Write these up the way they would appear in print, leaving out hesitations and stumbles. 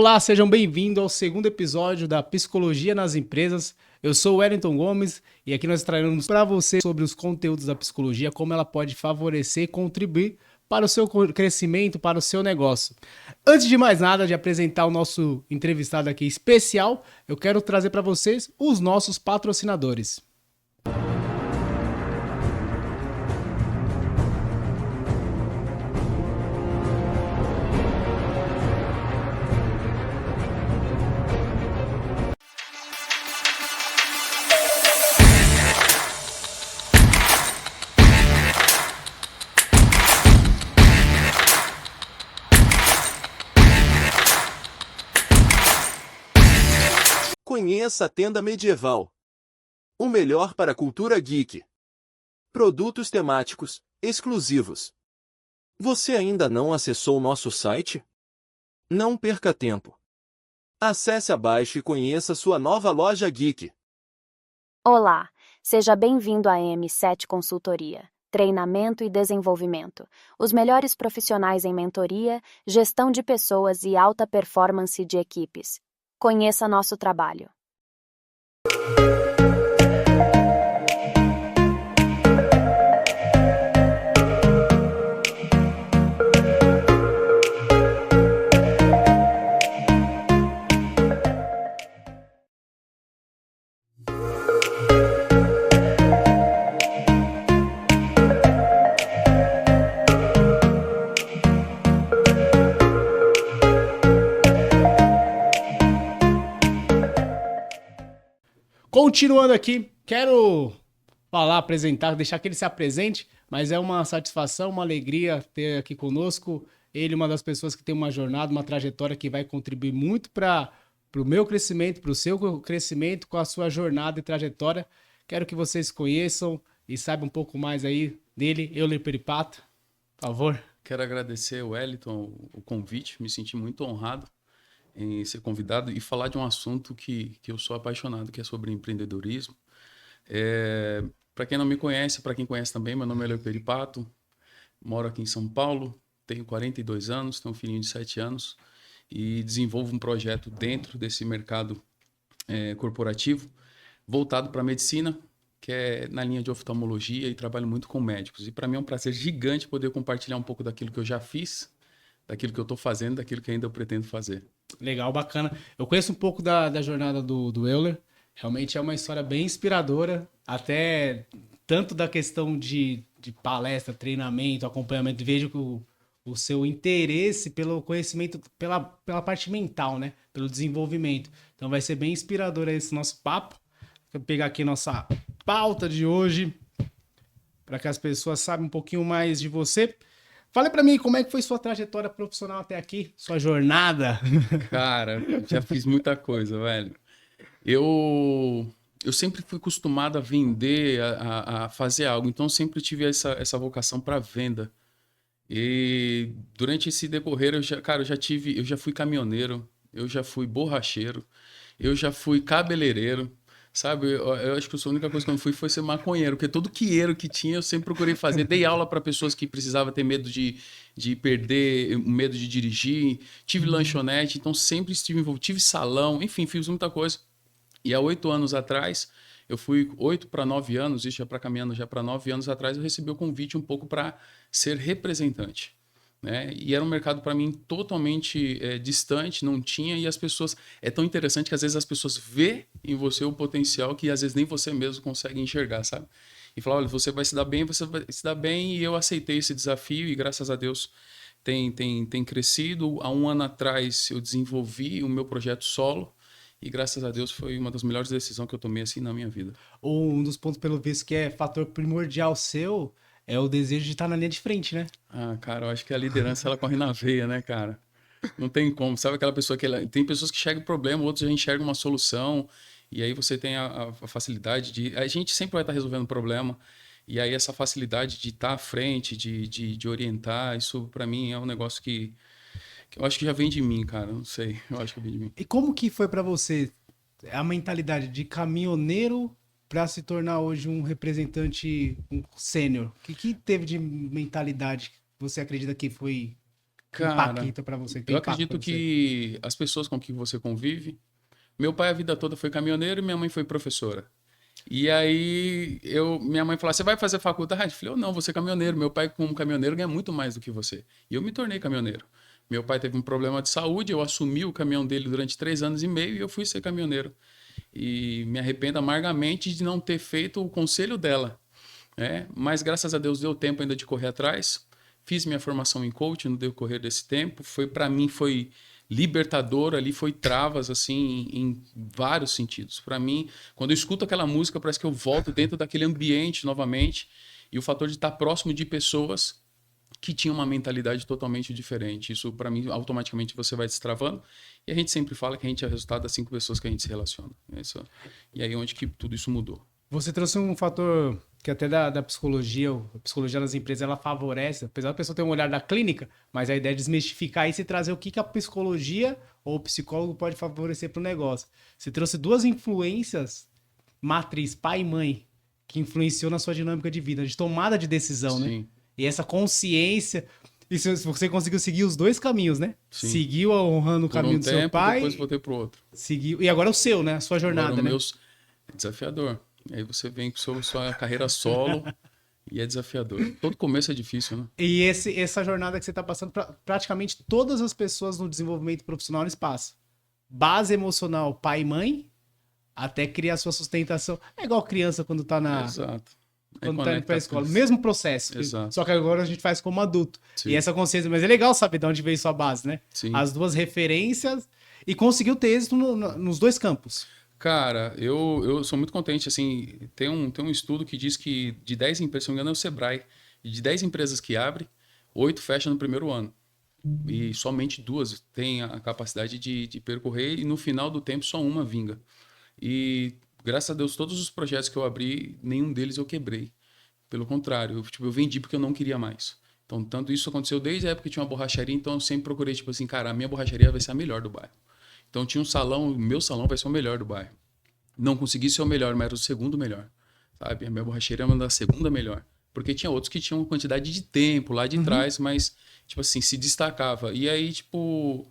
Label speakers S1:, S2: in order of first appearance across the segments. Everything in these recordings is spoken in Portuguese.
S1: Olá, sejam bem-vindos ao segundo episódio da Psicologia nas Empresas. Eu sou o Wellington Gomes e aqui nós traremos para você sobre os conteúdos da psicologia, como ela pode favorecer e contribuir para o seu crescimento, para o seu negócio. Antes de mais nada, de apresentar o nosso entrevistado aqui especial, eu quero trazer para vocês os nossos patrocinadores.
S2: Conheça a Tenda Medieval. O melhor para a cultura geek. Produtos temáticos, exclusivos. Você ainda não acessou nosso site? Não perca tempo. Acesse abaixo e conheça sua nova loja geek.
S3: Olá, seja bem-vindo à M7 Consultoria, Treinamento e Desenvolvimento. Os melhores profissionais em mentoria, gestão de pessoas e alta performance de equipes. Conheça nosso trabalho.
S1: Continuando aqui, quero apresentar, deixar que ele se apresente, mas é uma satisfação, uma alegria ter aqui conosco ele, uma das pessoas que tem uma jornada, uma trajetória que vai contribuir muito para o meu crescimento, para o seu crescimento com a sua jornada e trajetória. Quero que vocês conheçam e saibam um pouco mais aí dele, Euler Peripato, por favor.
S4: Quero agradecer ao Wellington o convite, me senti muito honrado em ser convidado e falar de um assunto que eu sou apaixonado, que é sobre empreendedorismo. Para quem não me conhece, para quem conhece também, meu nome é Euler Peripato, moro aqui em São Paulo, tenho 42 anos, tenho um filhinho de 7 anos e desenvolvo um projeto dentro desse mercado corporativo voltado para a medicina, que é na linha de oftalmologia, e trabalho muito com médicos. E para mim é um prazer gigante poder compartilhar um pouco daquilo que eu já fiz, daquilo que eu estou fazendo, daquilo que ainda eu pretendo fazer.
S1: Legal, bacana. Eu conheço um pouco da jornada do Euler. Realmente é uma história bem inspiradora, até tanto da questão de palestra, treinamento, acompanhamento. Vejo que o seu interesse pelo conhecimento, pela parte mental, né? Pelo desenvolvimento. Então vai ser bem inspirador esse nosso papo. Vou pegar aqui nossa pauta de hoje, para que as pessoas saibam um pouquinho mais de você. Fale pra mim, como é que foi sua trajetória profissional até aqui? Sua jornada?
S4: Cara, já fiz muita coisa, velho. Eu sempre fui acostumado a vender, a fazer algo. Então, eu sempre tive essa vocação para venda. E durante esse decorrer, eu já fui caminhoneiro, eu já fui borracheiro, eu já fui cabeleireiro. Sabe, eu acho que a única coisa que eu não fui foi ser maconheiro, porque todo quieiro que tinha eu sempre procurei fazer. Dei aula para pessoas que precisavam ter medo de perder, medo de dirigir. Tive lanchonete, então sempre estive envolvido. Tive salão, enfim, fiz muita coisa. E há 8 anos atrás, eu fui 8 para 9 anos, isso já para caminhando já para 9 anos atrás, eu recebi o convite um pouco para ser representante. Né? E era um mercado para mim totalmente distante, não tinha, e as pessoas... É tão interessante que às vezes as pessoas vê em você o potencial que às vezes nem você mesmo consegue enxergar, sabe? E falar, olha, você vai se dar bem, e eu aceitei esse desafio e graças a Deus tem crescido. Há 1 ano atrás eu desenvolvi o meu projeto solo e graças a Deus foi uma das melhores decisões que eu tomei assim na minha vida.
S1: Um dos pontos, pelo visto, que é fator primordial seu é o desejo de estar na linha de frente, né?
S4: Ah, cara, eu acho que a liderança ela corre na veia, né, cara? Não tem como. Sabe aquela pessoa tem pessoas que enxergam o problema, outros já enxergam uma solução, e aí você tem a facilidade de... A gente sempre vai estar resolvendo o problema, e aí essa facilidade de estar à frente, de orientar, isso para mim é um negócio que eu acho que já vem de mim, cara. Não sei, eu acho que vem de mim.
S1: E como que foi pra você a mentalidade de caminhoneiro para se tornar hoje um representante sênior? O que teve de mentalidade que você acredita que foi
S4: Cara,
S1: impacta pra você?
S4: eu acredito que as pessoas com que você convive... Meu pai a vida toda foi caminhoneiro e minha mãe foi professora. E aí, minha mãe falou, você vai fazer faculdade? Eu falei, eu não, vou ser caminhoneiro. Meu pai, como caminhoneiro, ganha muito mais do que você. E eu me tornei caminhoneiro. Meu pai teve um problema de saúde, eu assumi o caminhão dele durante 3 anos e meio e eu fui ser caminhoneiro. E me arrependo amargamente de não ter feito o conselho dela, né? Mas graças a Deus deu tempo ainda de correr atrás. Fiz minha formação em coaching no decorrer desse tempo. Para mim foi libertador, ali foi travas assim em vários sentidos. Para mim, quando eu escuto aquela música, parece que eu volto dentro daquele ambiente novamente. E o fator de estar próximo de pessoas que tinham uma mentalidade totalmente diferente. Isso, para mim, automaticamente você vai destravando. E a gente sempre fala que a gente é resultado das 5 pessoas que a gente se relaciona. E aí onde que tudo isso mudou.
S1: Você trouxe um fator que até da psicologia, a psicologia das empresas, ela favorece, apesar da pessoa ter um olhar da clínica, mas a ideia é desmistificar isso e trazer o que a psicologia ou o psicólogo pode favorecer para o negócio. Você trouxe 2 influências, matriz, pai e mãe, que influenciou na sua dinâmica de vida, de tomada de decisão,
S4: Sim.
S1: né? E essa consciência... E você conseguiu seguir os 2 caminhos, né?
S4: Sim.
S1: Seguiu honrando o caminho do seu pai.
S4: Depois voltei pro outro.
S1: Seguiu. E agora é o seu, né? A sua jornada,
S4: Agora,
S1: né?
S4: É desafiador. Aí você vem com sua carreira solo e é desafiador. Todo começo é difícil, né?
S1: E essa jornada que você está passando, praticamente todas as pessoas no desenvolvimento profissional eles passam. Base emocional, pai e mãe, até criar sua sustentação. É igual criança quando tá
S4: Exato.
S1: Quando tá indo pra escola. Mesmo processo.
S4: Exato.
S1: Só que agora a gente faz como adulto.
S4: Sim.
S1: E essa consciência. Mas é legal saber de onde veio sua base, né?
S4: Sim.
S1: As 2 referências e conseguiu ter êxito nos 2 campos.
S4: Cara, eu sou muito contente, assim, tem um estudo que diz que de 10 empresas, se não me engano é o Sebrae, e de 10 empresas que abrem, 8 fecham no primeiro ano. E somente 2 têm a capacidade de percorrer e no final do tempo só uma vinga. E graças a Deus, todos os projetos que eu abri, nenhum deles eu quebrei. Pelo contrário, eu vendi porque eu não queria mais. Então, tanto isso aconteceu desde a época que tinha uma borracharia, então eu sempre procurei, tipo assim, cara, a minha borracharia vai ser a melhor do bairro. Então tinha um salão, o meu salão vai ser o melhor do bairro. Não consegui ser o melhor, mas era o segundo melhor, sabe? A minha borracharia era uma da segunda melhor. Porque tinha outros que tinham uma quantidade de tempo lá de trás, mas, tipo assim, se destacava. E aí, tipo,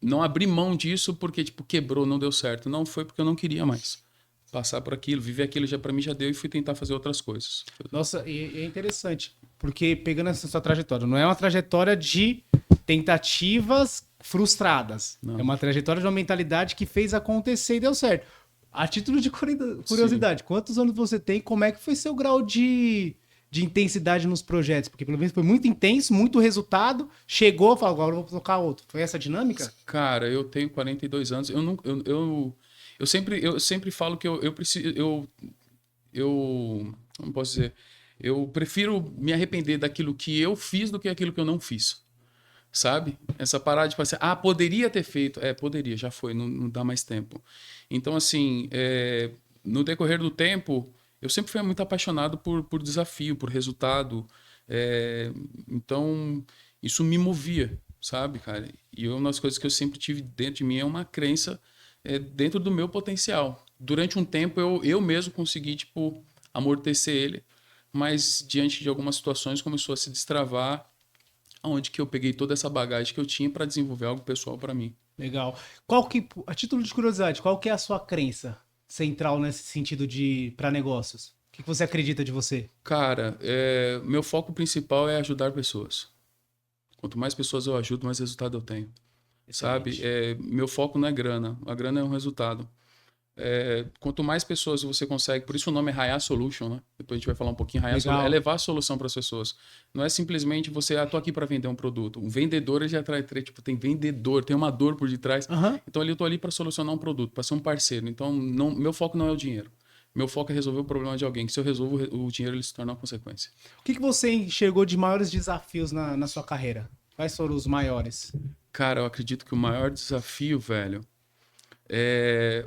S4: não abri mão disso porque, tipo, quebrou, não deu certo. Não, foi porque eu não queria mais passar por aquilo, viver aquilo já para mim já deu e fui tentar fazer outras coisas.
S1: Nossa, e é interessante, porque pegando essa sua trajetória, não é uma trajetória de tentativas frustradas.
S4: Não.
S1: É uma trajetória de uma mentalidade que fez acontecer e deu certo. A título de curiosidade, quantos anos você tem? Como é que foi seu grau de intensidade nos projetos? Porque pelo menos foi muito intenso, muito resultado, chegou, falou, agora eu vou tocar outro. Foi essa dinâmica?
S4: Cara, eu tenho 42 anos, eu sempre falo que eu preciso, como posso dizer, eu prefiro me arrepender daquilo que eu fiz do que aquilo que eu não fiz. Sabe? Essa parada de pensar, poderia ter feito. Poderia, já foi, não dá mais tempo. Então, assim, no decorrer do tempo, eu sempre fui muito apaixonado por desafio, por resultado. Então, isso me movia, sabe, cara? E uma das coisas que eu sempre tive dentro de mim é uma crença dentro do meu potencial. Durante um tempo, eu mesmo consegui, tipo, amortecer ele, mas diante de algumas situações começou a se destravar, onde que eu peguei toda essa bagagem que eu tinha para desenvolver algo pessoal para mim.
S1: Legal. A título de curiosidade, qual que é a sua crença central nesse sentido para negócios? O que você acredita de você?
S4: Cara, meu foco principal é ajudar pessoas. Quanto mais pessoas eu ajudo, mais resultado eu tenho. Excelente. Sabe? Meu foco não é grana. A grana é um resultado. Quanto mais pessoas você consegue, por isso o nome é Raiar Solution, né? Depois a gente vai falar um pouquinho. Raiar Solution é levar a solução para as pessoas. Não é simplesmente você, tô aqui para vender um produto. Um vendedor, ele já traz, tipo, tem vendedor, tem uma dor por detrás. Então eu tô ali para solucionar um produto, para ser um parceiro. Então meu foco não é o dinheiro. Meu foco é resolver o problema de alguém. Que se eu resolvo o dinheiro, ele se torna uma consequência.
S1: O que você enxergou de maiores desafios na sua carreira? Quais foram os maiores?
S4: Cara, eu acredito que o maior desafio, velho, é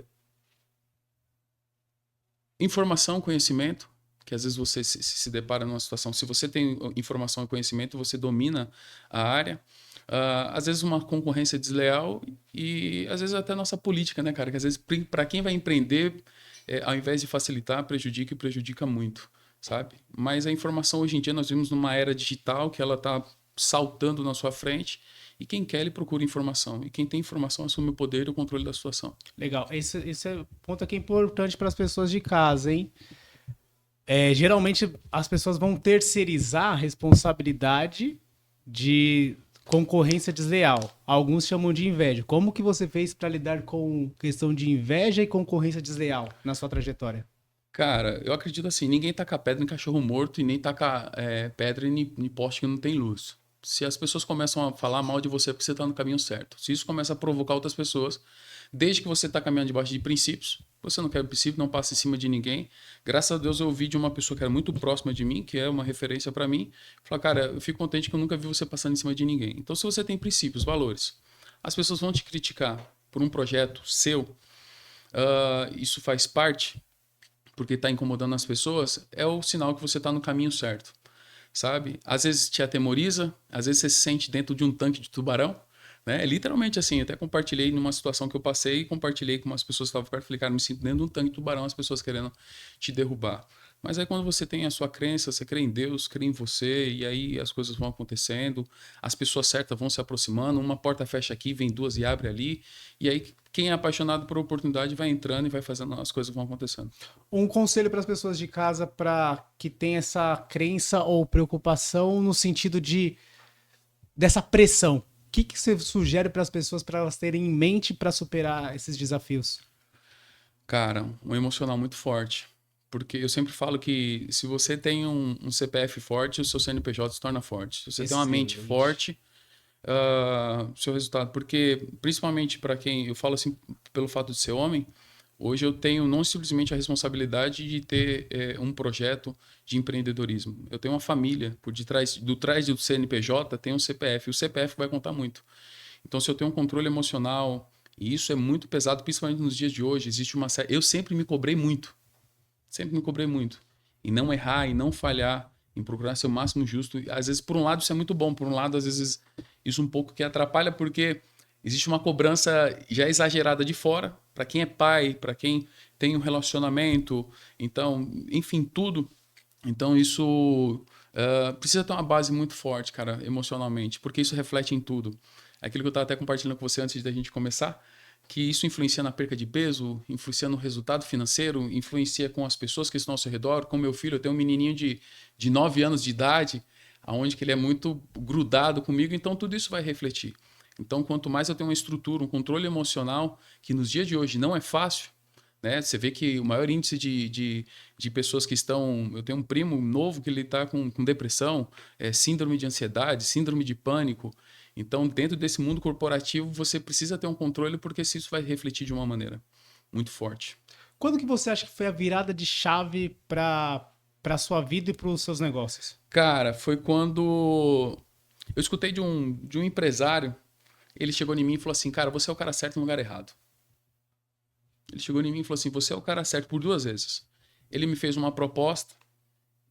S4: informação, conhecimento, que às vezes você se depara numa situação, se você tem informação e conhecimento, você domina a área. Às vezes uma concorrência desleal e às vezes até a nossa política, né, cara? Que às vezes para quem vai empreender, ao invés de facilitar, prejudica e prejudica muito. sabe? Mas a informação hoje em dia, nós vivemos numa era digital que ela está saltando na sua frente e quem quer, ele procura informação. E quem tem informação assume o poder e o controle da situação.
S1: Legal. Esse é um ponto aqui importante para as pessoas de casa, hein? Geralmente as pessoas vão terceirizar a responsabilidade de concorrência desleal. Alguns chamam de inveja. Como que você fez para lidar com questão de inveja e concorrência desleal na sua trajetória?
S4: Cara, eu acredito assim, ninguém taca pedra em cachorro morto e nem taca pedra em poste que não tem luz. Se as pessoas começam a falar mal de você, é porque você está no caminho certo. Se isso começa a provocar outras pessoas, desde que você está caminhando debaixo de princípios, você não quer princípio, não passa em cima de ninguém. Graças a Deus eu ouvi de uma pessoa que era muito próxima de mim, que é uma referência para mim, falar, cara, eu fico contente que eu nunca vi você passando em cima de ninguém. Então, se você tem princípios, valores, as pessoas vão te criticar por um projeto seu, isso faz parte, porque está incomodando as pessoas, é o sinal que você está no caminho certo, sabe? Às vezes te atemoriza, às vezes você se sente dentro de um tanque de tubarão, né? É literalmente assim, eu até compartilhei numa situação que eu passei, compartilhei com umas pessoas que estavam perto, falei, cara, me sinto dentro de um tanque de tubarão, as pessoas querendo te derrubar. Mas aí quando você tem a sua crença, você crê em Deus, crê em você, e aí as coisas vão acontecendo, as pessoas certas vão se aproximando, uma porta fecha aqui, vem duas e abre ali, e aí quem é apaixonado por oportunidade vai entrando e vai fazendo, as coisas vão acontecendo.
S1: Um conselho para as pessoas de casa para que tem essa crença ou preocupação no sentido dessa pressão. O que você sugere para as pessoas para elas terem em mente para superar esses desafios?
S4: Cara, um emocional muito forte. Porque eu sempre falo que se você tem um CPF forte, o seu CNPJ se torna forte. Se você tem uma mente
S1: Excelente.
S4: forte, seu resultado. Porque, principalmente para quem, eu falo assim, pelo fato de ser homem, hoje eu tenho não simplesmente a responsabilidade de ter um projeto de empreendedorismo. Eu tenho uma família, por detrás do CNPJ tem um CPF, e o CPF vai contar muito. Então, se eu tenho um controle emocional, e isso é muito pesado, principalmente nos dias de hoje, existe uma série. Eu sempre me cobrei muito. Sempre me cobrei muito. Em não errar, em não falhar, em procurar ser o máximo justo. Às vezes, por um lado, isso é muito bom. Por um lado, às vezes, isso um pouco que atrapalha, porque existe uma cobrança já exagerada de fora, para quem é pai, para quem tem um relacionamento, então, enfim, tudo. Então, isso precisa ter uma base muito forte, cara, emocionalmente, porque isso reflete em tudo. Aquilo que eu estava até compartilhando com você antes da gente começar, que isso influencia na perca de peso, influencia no resultado financeiro, influencia com as pessoas que estão ao seu redor. Com meu filho, eu tenho um menininho de 9 anos de idade, onde que ele é muito grudado comigo, então tudo isso vai refletir. Então, quanto mais eu tenho uma estrutura, um controle emocional, que nos dias de hoje não é fácil, né? Você vê que o maior índice de pessoas que estão... Eu tenho um primo novo que ele está com depressão, síndrome de ansiedade, síndrome de pânico. Então, dentro desse mundo corporativo, você precisa ter um controle, porque se isso vai refletir de uma maneira muito forte.
S1: Quando que você acha que foi a virada de chave para a sua vida e para os seus negócios?
S4: Cara, foi quando eu escutei de um empresário, ele chegou em mim e falou assim, cara, você é o cara certo no lugar errado. Ele chegou em mim e falou assim, você é o cara certo por 2 vezes. Ele me fez uma proposta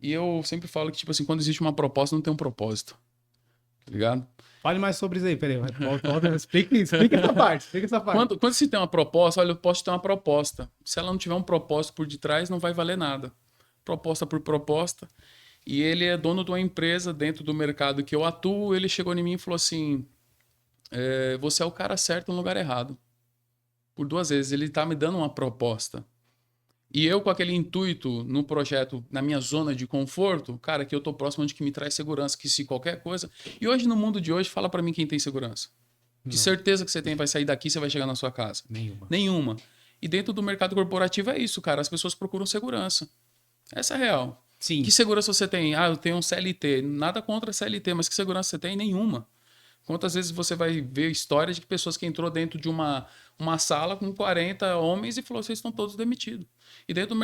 S4: e eu sempre falo que, tipo assim, quando existe uma proposta, não tem um propósito. Tá ligado?
S1: Fale mais sobre isso aí, peraí. Explica essa parte. Explica essa parte.
S4: Quando se tem uma proposta, olha, eu posso ter uma proposta. Se ela não tiver um propósito por detrás, não vai valer nada. Proposta por proposta. E ele é dono de uma empresa dentro do mercado que eu atuo. Ele chegou em mim e falou assim, você é o cara certo no lugar errado. Por 2 vezes. Ele tá me dando uma proposta. E eu com aquele intuito no projeto, na minha zona de conforto, cara, que eu tô próximo onde que me traz segurança, que se qualquer coisa... E hoje, no mundo de hoje, fala para mim quem tem segurança. Que certeza que você tem, vai sair daqui, você vai chegar na sua casa? Nenhuma. E dentro do mercado corporativo é isso, cara. As pessoas procuram segurança. Essa é a real.
S1: Sim.
S4: Que segurança você tem? Ah, eu tenho um CLT. Nada contra CLT, mas que segurança você tem? Nenhuma. Quantas vezes você vai ver histórias de pessoas que entrou dentro de uma sala com 40 homens e falou, vocês estão todos demitidos. E dentro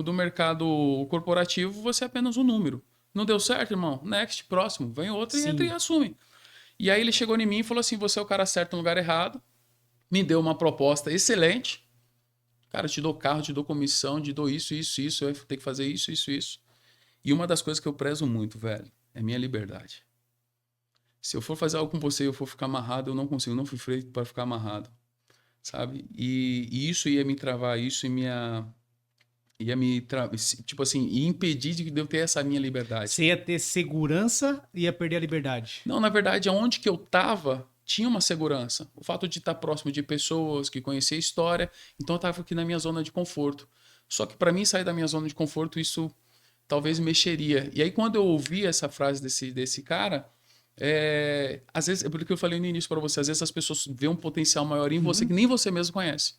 S4: do mercado corporativo, você é apenas um número. Não deu certo, irmão? Next, próximo. Vem outro e entra e assume. E aí ele chegou em mim e falou assim, você é o cara certo no lugar errado. Me deu uma proposta excelente. Cara, eu te dou carro, te dou comissão, te dou isso, isso, isso. Eu vou ter que fazer isso, isso, isso. E uma das coisas que eu prezo muito, velho, é minha liberdade. Se eu for fazer algo com você e eu for ficar amarrado, eu não consigo. Eu não fui feito para ficar amarrado, sabe? E isso ia me travar, isso ia tipo assim, ia impedir de eu ter essa minha liberdade.
S1: Você ia ter segurança e ia perder a liberdade.
S4: Não, na verdade, aonde que eu tava, tinha uma segurança. O fato de estar próximo de pessoas que conhecia a história, então eu tava aqui na minha zona de conforto. Só que para mim sair da minha zona de conforto, isso talvez mexeria. E aí quando eu ouvi essa frase desse cara, às vezes, é por que eu falei no início para você, às vezes as pessoas veem um potencial maior em você que nem você mesmo conhece.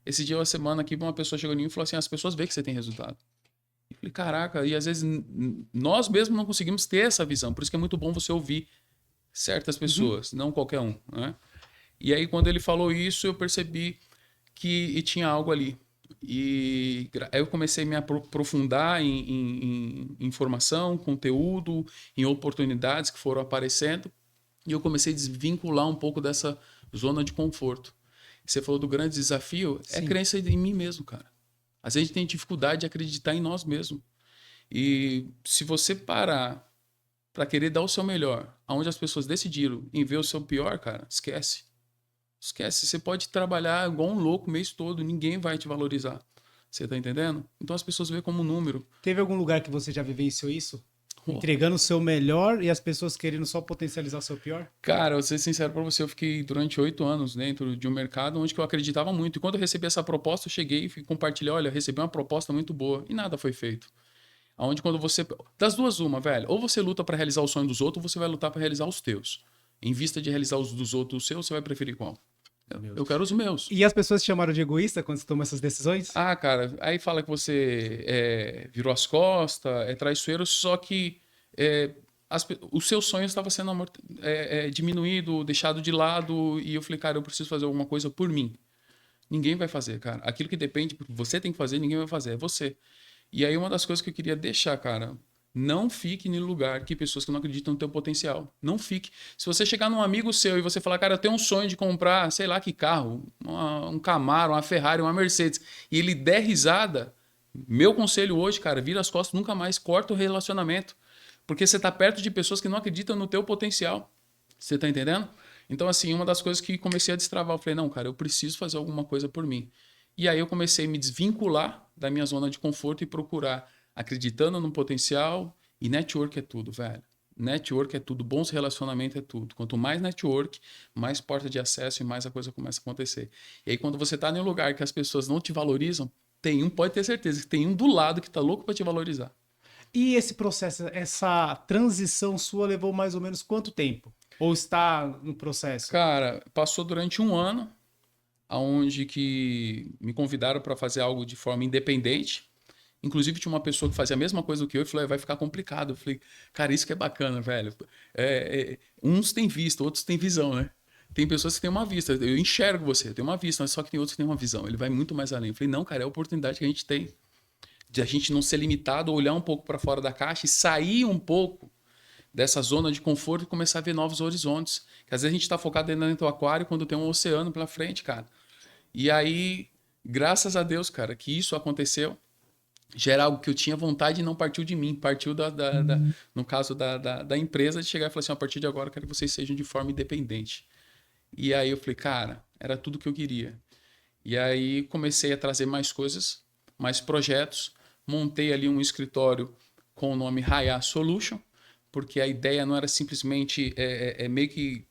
S4: Esse dia, uma semana aqui, uma pessoa chegou em mim e falou assim, as pessoas veem que você tem resultado. Eu falei, caraca, e às vezes nós mesmos não conseguimos ter essa visão. Por isso que é muito bom você ouvir certas pessoas, não qualquer um, né? E aí, quando ele falou isso, eu percebi que tinha algo ali. E aí eu comecei a me aprofundar em informação, conteúdo, em oportunidades que foram aparecendo. E eu comecei a desvincular um pouco dessa zona de conforto. Você falou do grande desafio, é a crença em mim mesmo, cara. Às vezes a gente tem dificuldade de acreditar em nós mesmos. E se você parar para querer dar o seu melhor, aonde as pessoas decidiram em ver o seu pior, cara, esquece. Esquece. Você pode trabalhar igual um louco o mês todo, ninguém vai te valorizar. Você tá entendendo? Então as pessoas veem como um número.
S1: Teve algum lugar que você já vivenciou isso?
S4: Oh.
S1: Entregando o seu melhor e as pessoas querendo só potencializar o seu pior?
S4: Cara, eu vou ser sincero pra você, eu fiquei durante 8 anos dentro de um mercado onde que eu acreditava muito. E quando eu recebi essa proposta, eu cheguei e compartilhei, olha, recebi uma proposta muito boa. E nada foi feito. Aonde quando você... Das duas, uma, velho. Ou você luta pra realizar o sonho dos outros, ou você vai lutar pra realizar os teus. Em vista de realizar os dos outros, os seus, você vai preferir qual? Eu quero os meus.
S1: E as pessoas te chamaram de egoísta quando você toma essas decisões?
S4: Ah, cara, aí fala que você virou as costas, é traiçoeiro, só que os seus sonhos estavam sendo diminuído, deixado de lado, e eu falei, cara, eu preciso fazer alguma coisa por mim. Ninguém vai fazer, cara. Aquilo que depende, você tem que fazer, ninguém vai fazer, é você. E aí uma das coisas que eu queria deixar, cara, não fique em lugar que pessoas que não acreditam no teu potencial. Não fique. Se você chegar num amigo seu e você falar, cara, eu tenho um sonho de comprar, sei lá que carro, um Camaro, uma Ferrari, uma Mercedes, e ele der risada, meu conselho hoje, cara, vira as costas, nunca mais corta o relacionamento. Porque você tá perto de pessoas que não acreditam no teu potencial. Você tá entendendo? Então, assim, uma das coisas que comecei a destravar, eu falei, não, cara, eu preciso fazer alguma coisa por mim. E aí eu comecei a me desvincular da minha zona de conforto e procurar acreditando no potencial, e network é tudo, velho. Network é tudo, bons relacionamentos é tudo. Quanto mais network, mais porta de acesso e mais a coisa começa a acontecer. E aí quando você tá em um lugar que as pessoas não te valorizam, pode ter certeza que tem um do lado que tá louco para te valorizar.
S1: E esse processo, essa transição sua levou mais ou menos quanto tempo? Ou está no processo?
S4: Cara, passou durante um ano, onde que me convidaram para fazer algo de forma independente. Inclusive, tinha uma pessoa que fazia a mesma coisa do que eu e falou, vai ficar complicado. Eu falei, cara, isso que é bacana, velho. Uns têm vista, outros têm visão, né? Tem pessoas que têm uma vista. Eu enxergo você, eu tenho uma vista, mas só que tem outros que têm uma visão. Ele vai muito mais além. Eu falei, não, cara, é a oportunidade que a gente tem de a gente não ser limitado, olhar um pouco para fora da caixa e sair um pouco dessa zona de conforto e começar a ver novos horizontes. Que às vezes a gente está focado dentro do aquário quando tem um oceano pela frente, cara. E aí, graças a Deus, cara, que isso aconteceu. Já era algo que eu tinha vontade e não partiu de mim, partiu no caso da empresa, de chegar e falar assim, a partir de agora eu quero que vocês sejam de forma independente. E aí eu falei, cara, era tudo que eu queria. E aí comecei a trazer mais coisas, mais projetos, montei ali um escritório com o nome Raya Solution, porque a ideia não era simplesmente meio que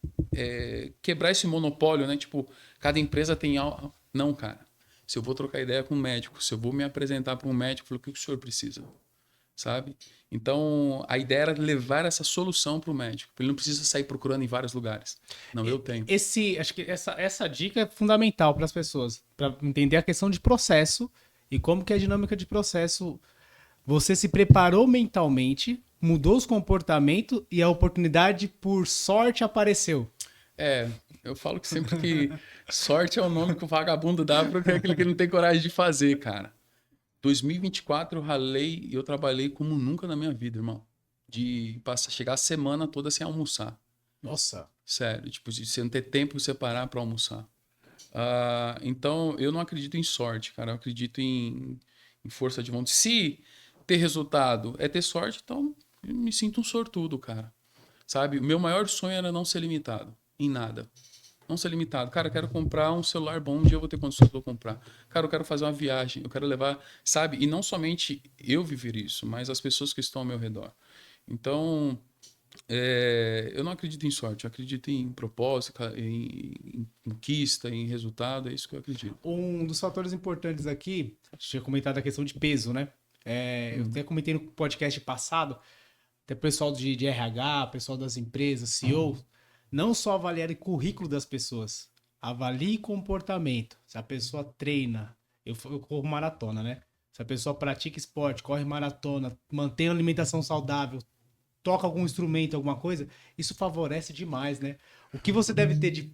S4: quebrar esse monopólio, né? Tipo, cada empresa tem algo. Não, cara. Se eu vou trocar ideia com um médico, se eu vou me apresentar para um médico, eu falo, o que o senhor precisa? Sabe? Então, a ideia era levar essa solução para o médico. Ele não precisa sair procurando em vários lugares. Não, eu tenho.
S1: Acho que essa dica é fundamental para as pessoas, para entender a questão de processo e como que é a dinâmica de processo. Você se preparou mentalmente, mudou os comportamentos e a oportunidade, por sorte, apareceu.
S4: Eu falo que sempre que sorte é o nome que o vagabundo dá para aquele que não tem coragem de fazer, cara. 2024 eu ralei e eu trabalhei como nunca na minha vida, irmão. De chegar a semana toda sem almoçar.
S1: Nossa.
S4: Sério, tipo, de você não ter tempo de separar para almoçar. Então, eu não acredito em sorte, cara. Eu acredito em força de vontade. Se ter resultado é ter sorte, então eu me sinto um sortudo, cara. Sabe? O meu maior sonho era não ser limitado em nada. Não ser limitado. Cara, eu quero comprar um celular bom, um dia eu vou ter condições de eu comprar. Cara, eu quero fazer uma viagem, eu quero levar, sabe? E não somente eu viver isso, mas as pessoas que estão ao meu redor. Então, eu não acredito em sorte, eu acredito em propósito, em conquista, em resultado, é isso que eu acredito.
S1: Um dos fatores importantes aqui, a gente tinha comentado a questão de peso, né? Eu até comentei no podcast passado, até pessoal de RH, pessoal das empresas, CEO, não só avaliar o currículo das pessoas, avalie comportamento. Se a pessoa treina, eu corro maratona, né? Se a pessoa pratica esporte, corre maratona, mantém uma alimentação saudável, toca algum instrumento, alguma coisa, isso favorece demais, né? O que você deve ter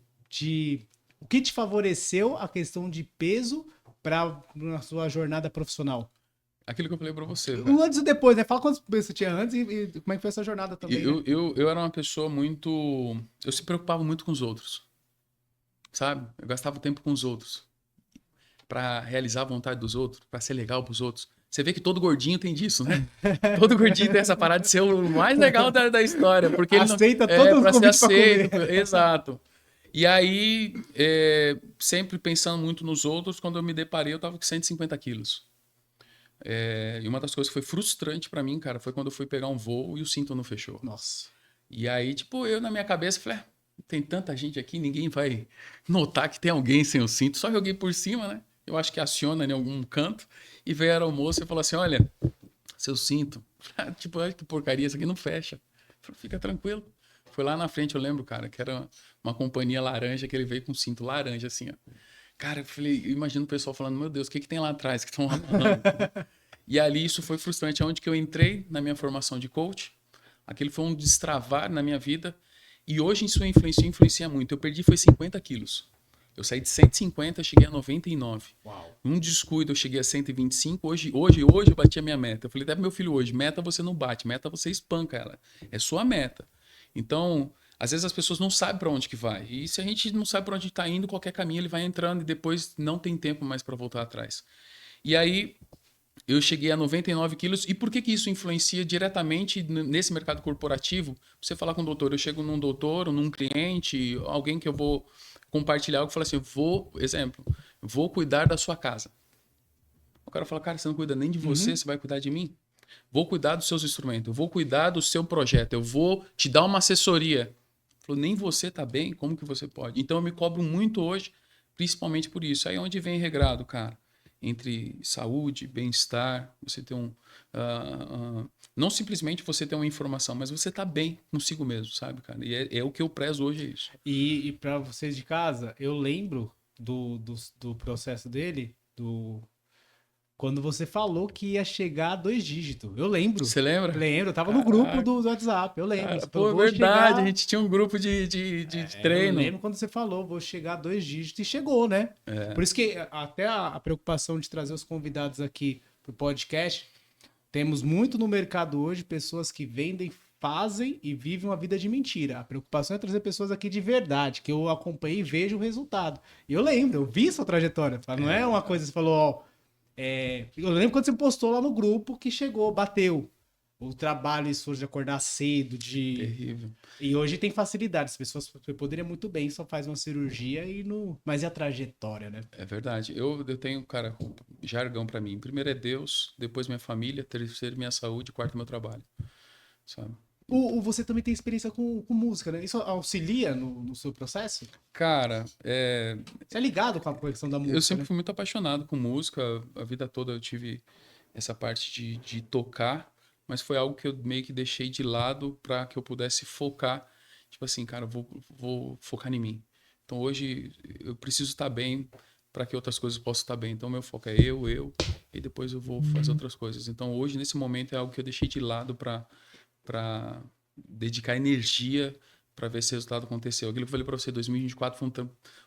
S1: o que te favoreceu a questão de peso para na sua jornada profissional?
S4: Aquilo que eu falei pra você,
S1: O antes e o depois, né? Fala quantos pesos você tinha antes e como é que foi essa jornada também,
S4: Eu,
S1: né?
S4: eu era uma pessoa muito. Eu se preocupava muito com os outros, sabe? Eu gastava tempo com os outros, pra realizar a vontade dos outros, pra ser legal pros outros. Você vê que todo gordinho tem disso, né? Todo gordinho tem essa parada de ser o mais legal da história, porque ele não.
S1: Aceita todos os
S4: Pra ser
S1: convites pra
S4: aceito,
S1: comer.
S4: exato. E aí, sempre pensando muito nos outros, quando eu me deparei, eu tava com 150 quilos. E uma das coisas que foi frustrante pra mim, cara, foi quando eu fui pegar um voo e o cinto não fechou.
S1: Nossa.
S4: E aí, tipo, eu na minha cabeça falei, tem tanta gente aqui, ninguém vai notar que tem alguém sem o cinto. Só joguei por cima, né? Eu acho que aciona em algum canto. E veio a aeromoça e falou assim, olha, seu cinto. Tipo, olha que porcaria, isso aqui não fecha. Eu falei, fica tranquilo. Foi lá na frente, eu lembro, cara, que era uma companhia laranja, que ele veio com um cinto laranja, assim, ó. Cara, eu falei, eu imagino o pessoal falando, meu Deus, o que que tem lá atrás que estão amarrando? E ali isso foi frustrante. Onde que eu entrei na minha formação de coach, aquele foi um destravar na minha vida. E hoje isso influencia muito. Eu perdi foi 50 quilos. Eu saí de 150, cheguei a 99.
S1: Uau.
S4: Num descuido eu cheguei a 125. Hoje eu bati a minha meta. Eu falei até pro meu filho hoje, meta você não bate, meta você espanca ela. É sua meta. Então, às vezes as pessoas não sabem para onde que vai. E se a gente não sabe para onde está indo, qualquer caminho ele vai entrando e depois não tem tempo mais para voltar atrás. E aí eu cheguei a 99 quilos. E por que que isso influencia diretamente nesse mercado corporativo? Você falar com o doutor, eu chego num doutor, ou num cliente, alguém que eu vou compartilhar algo e falar assim, vou cuidar da sua casa. O cara fala, cara, você não cuida nem de você, você vai cuidar de mim? Vou cuidar dos seus instrumentos, eu vou cuidar do seu projeto, eu vou te dar uma assessoria. Falou, nem você tá bem, como que você pode? Então eu me cobro muito hoje, principalmente por isso. Aí é onde vem regrado, cara, entre saúde, bem-estar, você ter não simplesmente você ter uma informação, mas você tá bem consigo mesmo, sabe, cara? E é o que eu prezo hoje, é isso.
S1: E para vocês de casa, eu lembro do processo dele, quando você falou que ia chegar a 2 dígitos. Eu lembro.
S4: Você lembra?
S1: Lembro, eu tava no grupo
S4: Caraca.
S1: do WhatsApp, eu lembro. Você falou,
S4: Pô, é
S1: vou
S4: verdade,
S1: chegar...
S4: a gente tinha um grupo de
S1: Eu
S4: treino.
S1: lembro quando você falou, vou chegar a 2 dígitos e chegou, né? Por isso que até a preocupação de trazer os convidados aqui pro podcast, temos muito no mercado hoje pessoas que vendem, fazem e vivem uma vida de mentira. A preocupação é trazer pessoas aqui de verdade, que eu acompanhei e vejo o resultado. E eu lembro, eu vi sua trajetória. Não é uma coisa que você falou, ó. Eu lembro quando você postou lá no grupo que chegou, bateu. O trabalho, esforço de acordar cedo,
S4: Terrível.
S1: E hoje tem facilidade. As pessoas poderiam muito bem só faz uma cirurgia e não. Mas e a trajetória, né?
S4: É verdade. Eu tenho, cara, jargão pra mim. Primeiro é Deus, depois minha família, terceiro minha saúde, quarto meu trabalho. Sabe?
S1: Você também tem experiência com música, né? Isso auxilia no seu processo?
S4: Cara,
S1: Você é ligado com a questão da música,
S4: eu sempre
S1: né?
S4: fui muito apaixonado com música. A vida toda eu tive essa parte de tocar, mas foi algo que eu meio que deixei de lado para que eu pudesse focar. Tipo assim, cara, eu vou focar em mim. Então hoje eu preciso estar bem para que outras coisas possam estar bem. Então meu foco é eu, e depois eu vou fazer outras coisas. Então hoje, nesse momento, é algo que eu deixei de lado para dedicar energia para ver se o resultado aconteceu. Aquilo que eu falei para você, 2024 foi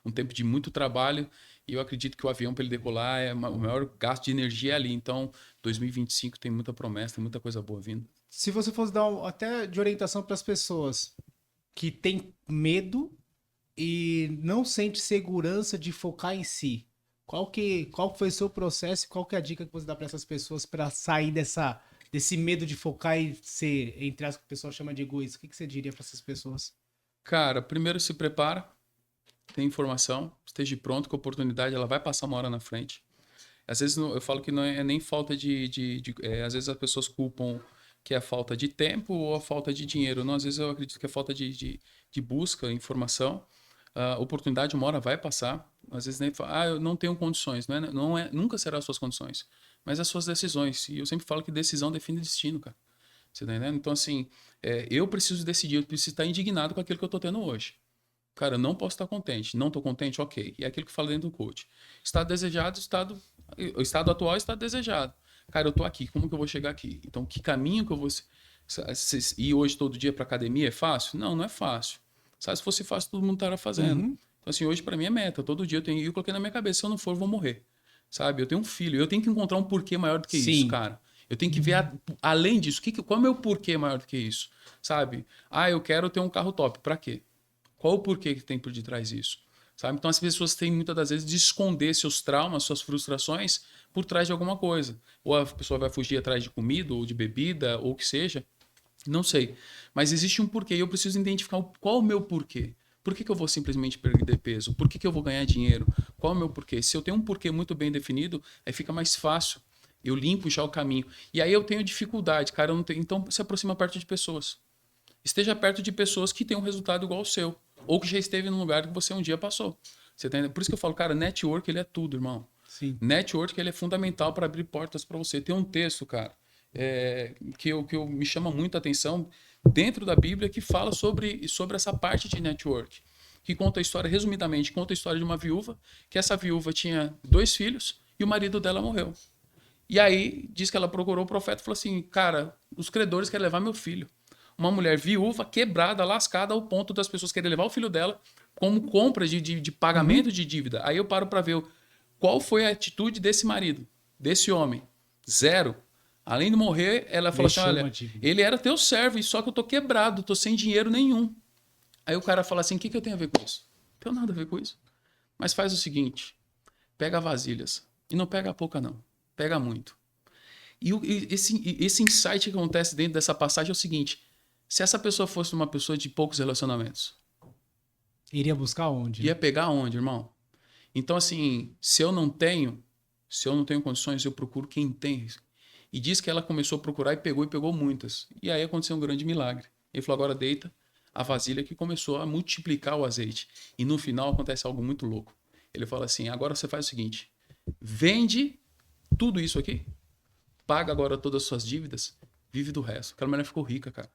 S4: um tempo de muito trabalho e eu acredito que o avião para ele decolar o maior gasto de energia é ali. Então, 2025 tem muita promessa, tem muita coisa boa vindo.
S1: Se você fosse dar até de orientação para as pessoas que têm medo e não sente segurança de focar em si, qual foi o seu processo e qual que é a dica que você dá para essas pessoas para sair desse medo de focar e ser, entre as que o pessoal chama de egoísta? O que você diria para essas pessoas?
S4: Cara, primeiro se prepara, tenha informação, esteja pronto, que a oportunidade ela vai passar uma hora na frente. Às vezes eu falo que não é nem falta às vezes as pessoas culpam que é a falta de tempo ou a falta de dinheiro. Não, às vezes eu acredito que é falta de busca, informação. A oportunidade uma hora vai passar. Às vezes nem fala, eu não tenho condições. Nunca será as suas condições, mas as suas decisões. E eu sempre falo que decisão define destino, cara. Você tá entendendo? Então, assim, eu preciso decidir, eu preciso estar indignado com aquilo que eu tô tendo hoje. Cara, eu não posso estar contente. Não tô contente, ok. E é aquilo que eu falo dentro do coach. Estado desejado, o estado atual está desejado. Cara, eu tô aqui, como que eu vou chegar aqui? Então, que caminho que eu vou... Ir hoje todo dia pra academia é fácil? Não, não é fácil. Sabe, se fosse fácil, todo mundo estaria fazendo.
S1: Uhum.
S4: Então, assim, hoje pra mim é meta. Todo dia eu coloquei na minha cabeça, se eu não for, eu vou morrer. Sabe? Eu tenho um filho, eu tenho que encontrar um porquê maior do que
S1: Sim.
S4: isso, cara. Eu tenho que ver, além disso, qual é o meu porquê maior do que isso? Sabe? Eu quero ter um carro top. Pra quê? Qual o porquê que tem por detrás disso? Sabe? Então, as pessoas têm muitas das vezes de esconder seus traumas, suas frustrações por trás de alguma coisa. Ou a pessoa vai fugir atrás de comida, ou de bebida, ou o que seja. Não sei. Mas existe um porquê e eu preciso identificar qual o meu porquê. Por que eu vou simplesmente perder peso? Por que eu vou ganhar dinheiro? Qual é o meu porquê? Se eu tenho um porquê muito bem definido, aí fica mais fácil. Eu limpo já o caminho. E aí eu tenho dificuldade, cara. Eu não tenho... Então, se aproxima perto de pessoas. Esteja perto de pessoas que têm um resultado igual ao seu. Ou que já esteve num lugar que você um dia passou. Você tá... Por isso que eu falo, cara, network ele é tudo, irmão.
S1: Sim.
S4: Network ele é fundamental para abrir portas para você. Tem um texto, cara, que me chama muita atenção dentro da Bíblia que fala sobre essa parte de network. Que conta a história, resumidamente, conta a história de uma viúva, que essa viúva tinha 2 filhos e o marido dela morreu. E aí diz que ela procurou o profeta e falou assim, cara, os credores querem levar meu filho. Uma mulher viúva, quebrada, lascada, ao ponto das pessoas querem levar o filho dela como compra de pagamento de dívida. Aí eu paro para ver qual foi a atitude desse marido, desse homem. 0. Além de morrer, ela falou assim, olha, ele era teu servo, só que eu tô quebrado, tô sem dinheiro nenhum. Aí o cara fala assim, o que eu tenho a ver com isso? Não tenho nada a ver com isso. Mas faz o seguinte, pega vasilhas. E não pega pouca não, pega muito. E esse insight que acontece dentro dessa passagem é o seguinte, se essa pessoa fosse uma pessoa de poucos relacionamentos,
S1: iria buscar onde?
S4: Ia pegar onde, irmão? Então, assim, se eu não tenho condições, eu procuro quem tem. E diz que ela começou a procurar e pegou muitas. E aí aconteceu um grande milagre. Ele falou, agora deita a vasilha, que começou a multiplicar o azeite. E no final acontece algo muito louco. Ele fala assim, agora você faz o seguinte, vende tudo isso aqui, paga agora todas as suas dívidas, vive do resto. Aquela mulher ficou rica, cara.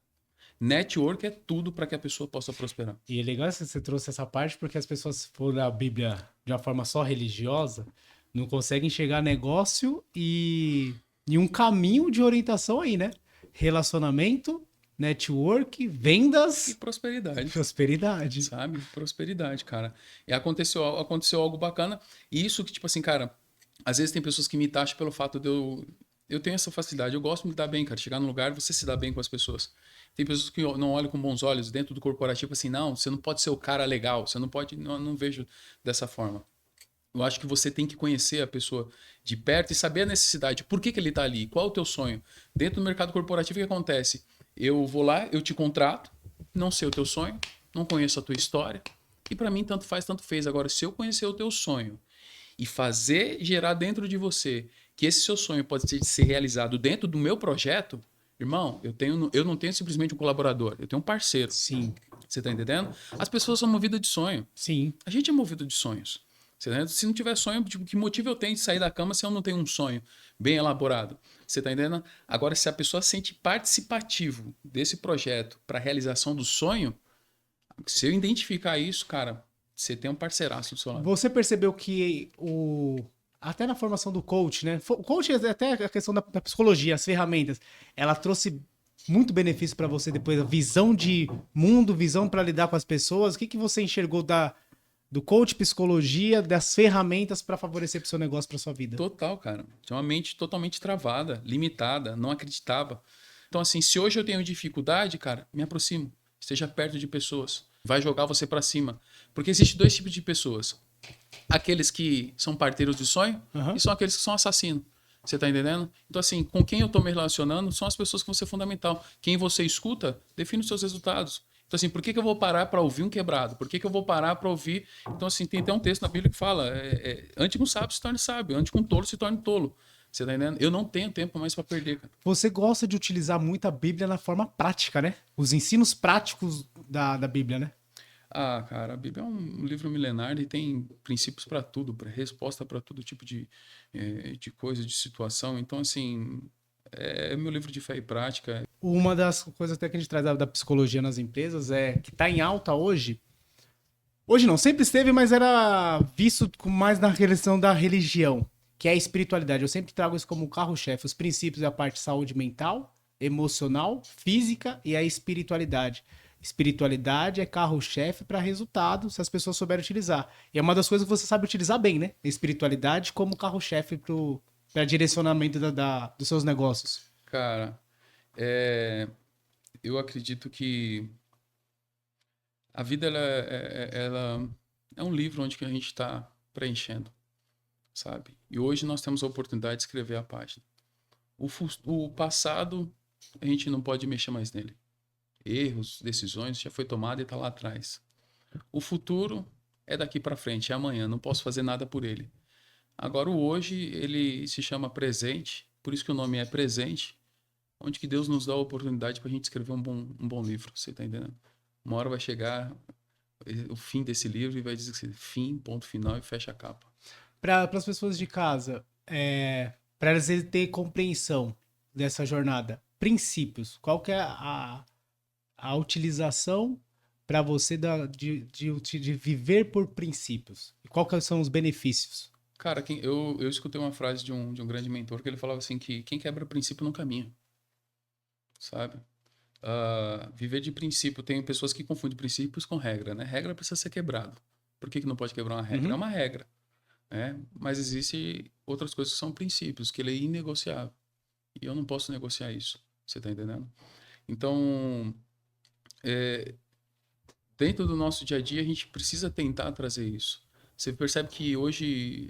S4: Network é tudo para que a pessoa possa prosperar.
S1: E é legal que você trouxe essa parte, porque as pessoas, se for a Bíblia de uma forma só religiosa, não conseguem enxergar negócio e um caminho de orientação aí, né? Relacionamento, network, vendas
S4: e prosperidade.
S1: Prosperidade.
S4: Sabe? Prosperidade, cara. E aconteceu algo bacana. E isso que, tipo assim, cara, às vezes tem pessoas que me taxam pelo fato de eu tenho essa facilidade. Eu gosto de me dar bem, cara. Chegar num lugar e você se dá bem com as pessoas. Tem pessoas que não olham com bons olhos dentro do corporativo assim, não, você não pode ser o cara legal, você não pode, não vejo dessa forma. Eu acho que você tem que conhecer a pessoa de perto e saber a necessidade, por que ele está ali, qual é o teu sonho. Dentro do mercado corporativo, o que acontece? Eu vou lá, eu te contrato, não sei o teu sonho, não conheço a tua história, e para mim tanto faz, tanto fez. Agora, se eu conhecer o teu sonho e fazer gerar dentro de você que esse seu sonho pode ser realizado dentro do meu projeto, irmão, eu não tenho simplesmente um colaborador, eu tenho um parceiro.
S1: Sim.
S4: Você tá entendendo? As pessoas são movidas de sonho.
S1: Sim.
S4: A gente é movido de sonhos. Você tá entendendo? Se não tiver sonho, tipo, que motivo eu tenho de sair da cama se eu não tenho um sonho bem elaborado? Você tá entendendo? Agora, se a pessoa se sente participativo desse projeto para a realização do sonho, se eu identificar isso, cara, você tem um parceiraço do seu lado.
S1: Você percebeu que até na formação do coach, né? O coach, até a questão da psicologia, as ferramentas, ela trouxe muito benefício para você depois, a visão de mundo, visão para lidar com as pessoas. O que você enxergou do coach, psicologia, das ferramentas para favorecer o seu negócio, para sua vida?
S4: Total, cara. Tinha uma mente totalmente travada, limitada, não acreditava. Então, assim, se hoje eu tenho dificuldade, cara, me aproximo. Esteja perto de pessoas. Vai jogar você para cima. Porque existe 2 tipos de pessoas. Aqueles que são parteiros de sonho e são aqueles que são assassinos. Você tá entendendo? Então, assim, com quem eu tô me relacionando são as pessoas que vão ser fundamental. Quem você escuta define os seus resultados. Então, assim, por que eu vou parar para ouvir um quebrado? Por que eu vou parar para ouvir... Então, assim, tem até um texto na Bíblia que fala, ande com sábio se torne sábio, ande com tolo se torne tolo. Você tá entendendo? Eu não tenho tempo mais para perder, cara.
S1: Você gosta de utilizar muito a Bíblia na forma prática, né? Os ensinos práticos da Bíblia, né?
S4: Ah, cara, a Bíblia é um livro milenar e tem princípios para tudo, resposta para todo tipo de coisa, de situação. Então, assim, é meu livro de fé e prática.
S1: Uma das coisas até que a gente traz da psicologia nas empresas é que está em alta hoje. Hoje não, sempre esteve, mas era visto mais na relação da religião, que é a espiritualidade. Eu sempre trago isso como carro-chefe. Os princípios é a parte de saúde mental, emocional, física e a espiritualidade. Espiritualidade é carro-chefe para resultado, se as pessoas souberem utilizar. E é uma das coisas que você sabe utilizar bem, né? A espiritualidade como carro-chefe para direcionamento dos seus negócios.
S4: Cara, eu acredito que a vida ela é um livro onde que a gente está preenchendo, sabe? E hoje nós temos a oportunidade de escrever a página. O passado, a gente não pode mexer mais nele. Erros, decisões, já foi tomado e está lá atrás. O futuro é daqui para frente, é amanhã, não posso fazer nada por ele. Agora o hoje, ele se chama presente, por isso que o nome é presente, onde que Deus nos dá a oportunidade para a gente escrever um bom livro, você está entendendo? Uma hora vai chegar o fim desse livro e vai dizer assim, fim, ponto final e fecha a capa.
S1: Para as pessoas de casa, para elas terem compreensão dessa jornada, princípios, qual que é a utilização para você de viver por princípios? E qual que são os benefícios?
S4: Cara, eu escutei uma frase de um grande mentor que ele falava assim que quem quebra princípio não caminha, sabe? Viver de princípio, tem pessoas que confundem princípios com regra, né? Regra precisa ser quebrado. Por que não pode quebrar uma regra? É uma regra, né? Mas existem outras coisas que são princípios, que ele é inegociável. E eu não posso negociar isso, você tá entendendo? Então, dentro do nosso dia a dia, a gente precisa tentar trazer isso. Você percebe que hoje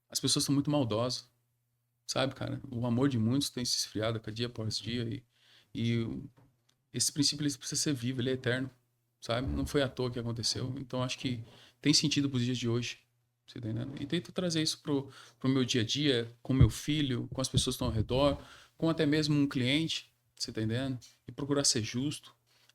S4: as pessoas são muito maldosas, sabe, cara? O amor de muitos tem se esfriado cada dia após dia e esse princípio ele precisa ser vivo, ele é eterno, sabe? Não foi à toa que aconteceu. Então, acho que tem sentido para os dias de hoje, você tá entendendo? E tento trazer isso pro meu dia a dia, com meu filho, com as pessoas que estão ao redor, com até mesmo um cliente, você tá entendendo? E procurar ser justo,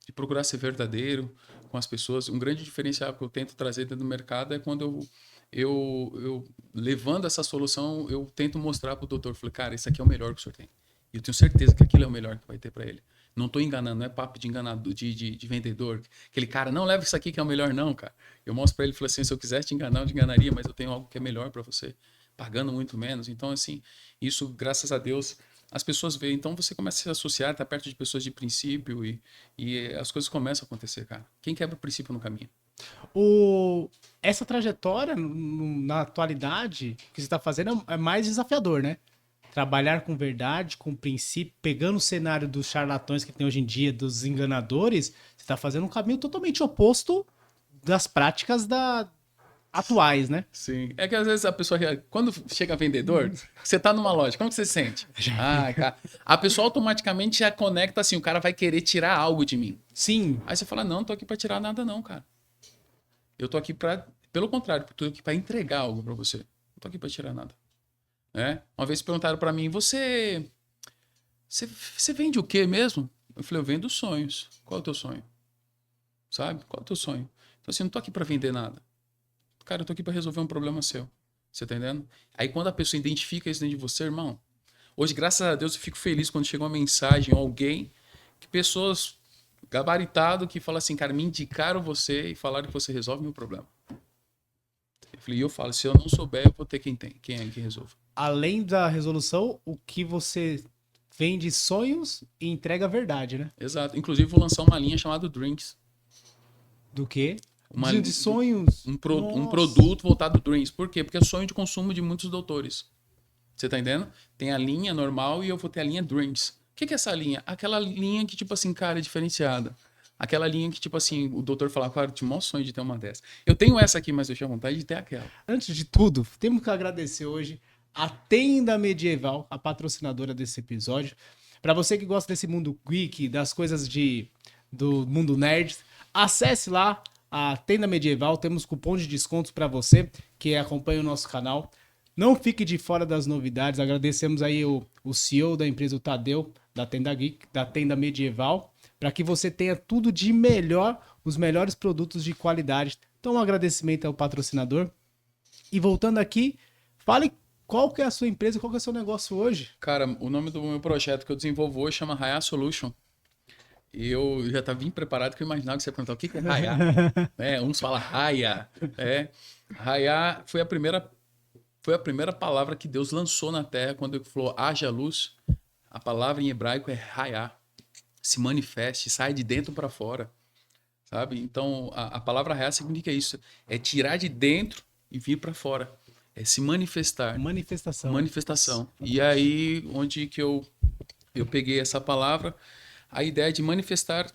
S4: e procurar ser verdadeiro com as pessoas. Um grande diferencial que eu tento trazer dentro do mercado é quando eu levando essa solução, eu tento mostrar para o doutor, falei, cara, esse aqui é o melhor que o senhor tem. E eu tenho certeza que aquilo é o melhor que vai ter para ele. Não estou enganando, não é papo de enganador, de vendedor. Aquele cara, não leva isso aqui que é o melhor, não, cara. Eu mostro para ele e falo assim, se eu quisesse te enganar, eu te enganaria, mas eu tenho algo que é melhor para você, pagando muito menos. Então, assim, isso, graças a Deus, as pessoas veem. Então, você começa a se associar, tá perto de pessoas de princípio e as coisas começam a acontecer, cara. Quem quebra o princípio no caminho?
S1: Essa trajetória, na atualidade, que você está fazendo é mais desafiador, né? Trabalhar com verdade, com princípio, pegando o cenário dos charlatões que tem hoje em dia, dos enganadores, você está fazendo um caminho totalmente oposto das práticas atuais, né?
S4: Sim. É que às vezes a pessoa, quando chega vendedor, você tá numa loja, como que você se sente? Cara, a pessoa automaticamente já conecta assim, o cara vai querer tirar algo de mim.
S1: Sim.
S4: Aí você fala, não tô aqui para tirar nada não, cara. Eu tô aqui pelo contrário, tô aqui para entregar algo para você. Não tô aqui para tirar nada. Né? Uma vez perguntaram para mim, você vende o quê mesmo? Eu falei, eu vendo sonhos. Qual é o teu sonho? Sabe? Qual é o teu sonho? Então assim, não tô aqui para vender nada. Cara, eu tô aqui para resolver um problema seu. Você tá entendendo? Aí quando a pessoa identifica isso dentro de você, irmão, hoje, graças a Deus, eu fico feliz quando chega uma mensagem ou alguém, que pessoas gabaritado que falam assim, cara, me indicaram você e falaram que você resolve meu problema. Eu falo, se eu não souber, eu vou ter quem é que resolve.
S1: Além da resolução, o que você vende sonhos e entrega a verdade, né?
S4: Exato. Inclusive, vou lançar uma linha chamada Drinks.
S1: Do quê?
S4: Uma
S1: de sonhos?
S4: Um produto voltado a Drinks. Por quê? Porque é sonho de consumo de muitos doutores. Você tá entendendo? Tem a linha normal e eu vou ter a linha Drinks. O que é essa linha? Aquela linha que, tipo assim, cara, é diferenciada. Aquela linha que, tipo assim, o doutor falava, cara, eu tinha o maior sonho de ter uma dessa. Eu tenho essa aqui, mas eu tinha vontade de ter aquela.
S1: Antes de tudo, temos que agradecer hoje a Tenda Medieval, a patrocinadora desse episódio. Para você que gosta desse mundo geek, das coisas do Mundo Nerd. Acesse lá a Tenda Medieval, temos cupom de descontos para você que acompanha o nosso canal. Não fique de fora das novidades. Agradecemos aí o CEO da empresa, o Tadeu, da Tenda Geek, da Tenda Medieval, para que você tenha tudo de melhor, os melhores produtos de qualidade. Então, um agradecimento ao patrocinador. E voltando aqui, fale qual que é a sua empresa, qual que é o seu negócio hoje.
S4: Cara, o nome do meu projeto que eu desenvolvo hoje chama Raya Solution. E eu já estava bem preparado, que eu imaginava que você ia perguntar o que é Raya. Uns falam Raya. Raya foi a primeira palavra que Deus lançou na Terra quando ele falou haja luz. A palavra em hebraico é Raya. Se manifeste, sai de dentro para fora. Sabe? Então, a palavra Raya significa isso. É tirar de dentro e vir para fora. É se manifestar. Manifestação. E aí, onde que eu peguei essa palavra, a ideia é de manifestar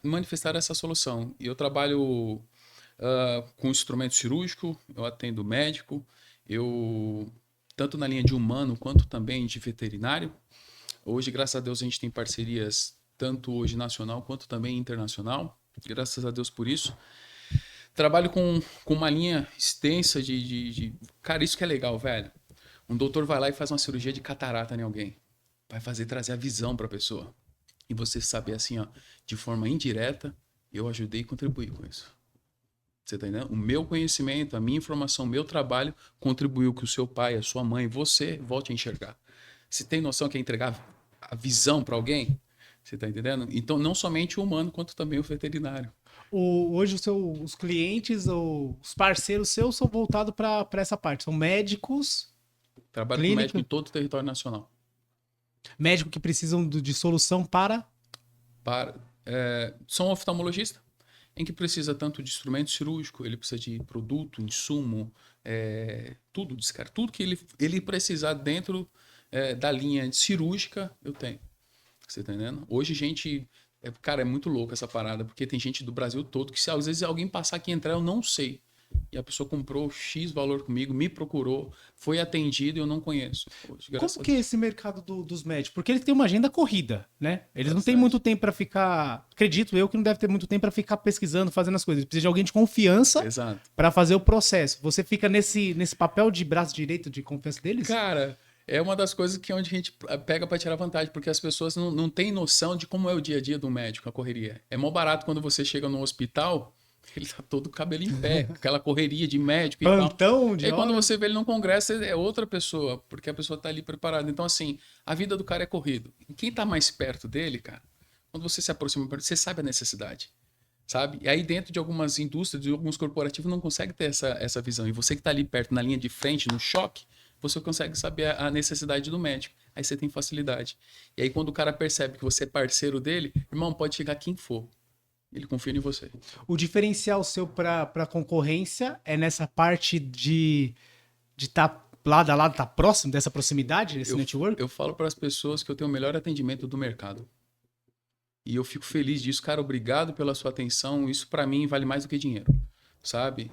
S4: essa solução. E eu trabalho com instrumento cirúrgico, eu atendo médico, tanto na linha de humano quanto também de veterinário. Hoje, graças a Deus, a gente tem parcerias tanto hoje nacional quanto também internacional. Graças a Deus por isso. Trabalho com uma linha extensa de... Cara, isso que é legal, velho. Um doutor vai lá e faz uma cirurgia de catarata em alguém. Vai trazer a visão para a pessoa. E você saber assim, ó, de forma indireta, eu ajudei e contribuí com isso. Você tá entendendo? O meu conhecimento, a minha informação, o meu trabalho contribuiu que o seu pai, a sua mãe, você volte a enxergar. Você tem noção que é entregar a visão para alguém? Você tá entendendo? Então, não somente o humano, quanto também o veterinário.
S1: Hoje os clientes ou os parceiros seus são voltados para essa parte. São médicos.
S4: Trabalho com médico em todo o território nacional.
S1: Médicos que precisam de solução
S4: são oftalmologista, em que precisa tanto de instrumento cirúrgico, ele precisa de produto, insumo, tudo desse cara. Tudo que ele precisar dentro da linha cirúrgica, eu tenho. Você tá entendendo? Hoje, gente... Cara, é muito louco essa parada, porque tem gente do Brasil todo que se às vezes alguém passar aqui e entrar, eu não sei. E a pessoa comprou X valor comigo, me procurou, foi atendido e eu não conheço. Hoje,
S1: como que é esse mercado dos médicos? Porque eles têm uma agenda corrida, né? Eles não têm muito tempo para ficar... Acredito eu que não deve ter muito tempo para ficar pesquisando, fazendo as coisas. Eles precisam de alguém de confiança para fazer o processo. Você fica nesse papel de braço direito de confiança deles?
S4: Cara... É uma das coisas que onde a gente pega para tirar vantagem, porque as pessoas não têm noção de como é o dia a dia do médico, a correria. É mó barato quando você chega no hospital, ele tá todo cabelo em pé, aquela correria de médico e
S1: tal.
S4: E quando você vê ele no congresso, é outra pessoa, porque a pessoa tá ali preparada. Então, assim, a vida do cara é corrido. E quem tá mais perto dele, cara, quando você se aproxima, você sabe a necessidade. Sabe? E aí dentro de algumas indústrias, de alguns corporativos, não consegue ter essa visão. E você que tá ali perto, na linha de frente, no choque, você consegue saber a necessidade do médico. Aí você tem facilidade. E aí quando o cara percebe que você é parceiro dele, irmão, pode chegar quem for. Ele confia em você.
S1: O diferencial seu para concorrência é nessa parte de estar lado a lado, estar próximo dessa proximidade, desse network?
S4: Eu falo para as pessoas que eu tenho o melhor atendimento do mercado. E eu fico feliz disso. Cara, obrigado pela sua atenção. Isso para mim vale mais do que dinheiro. Sabe?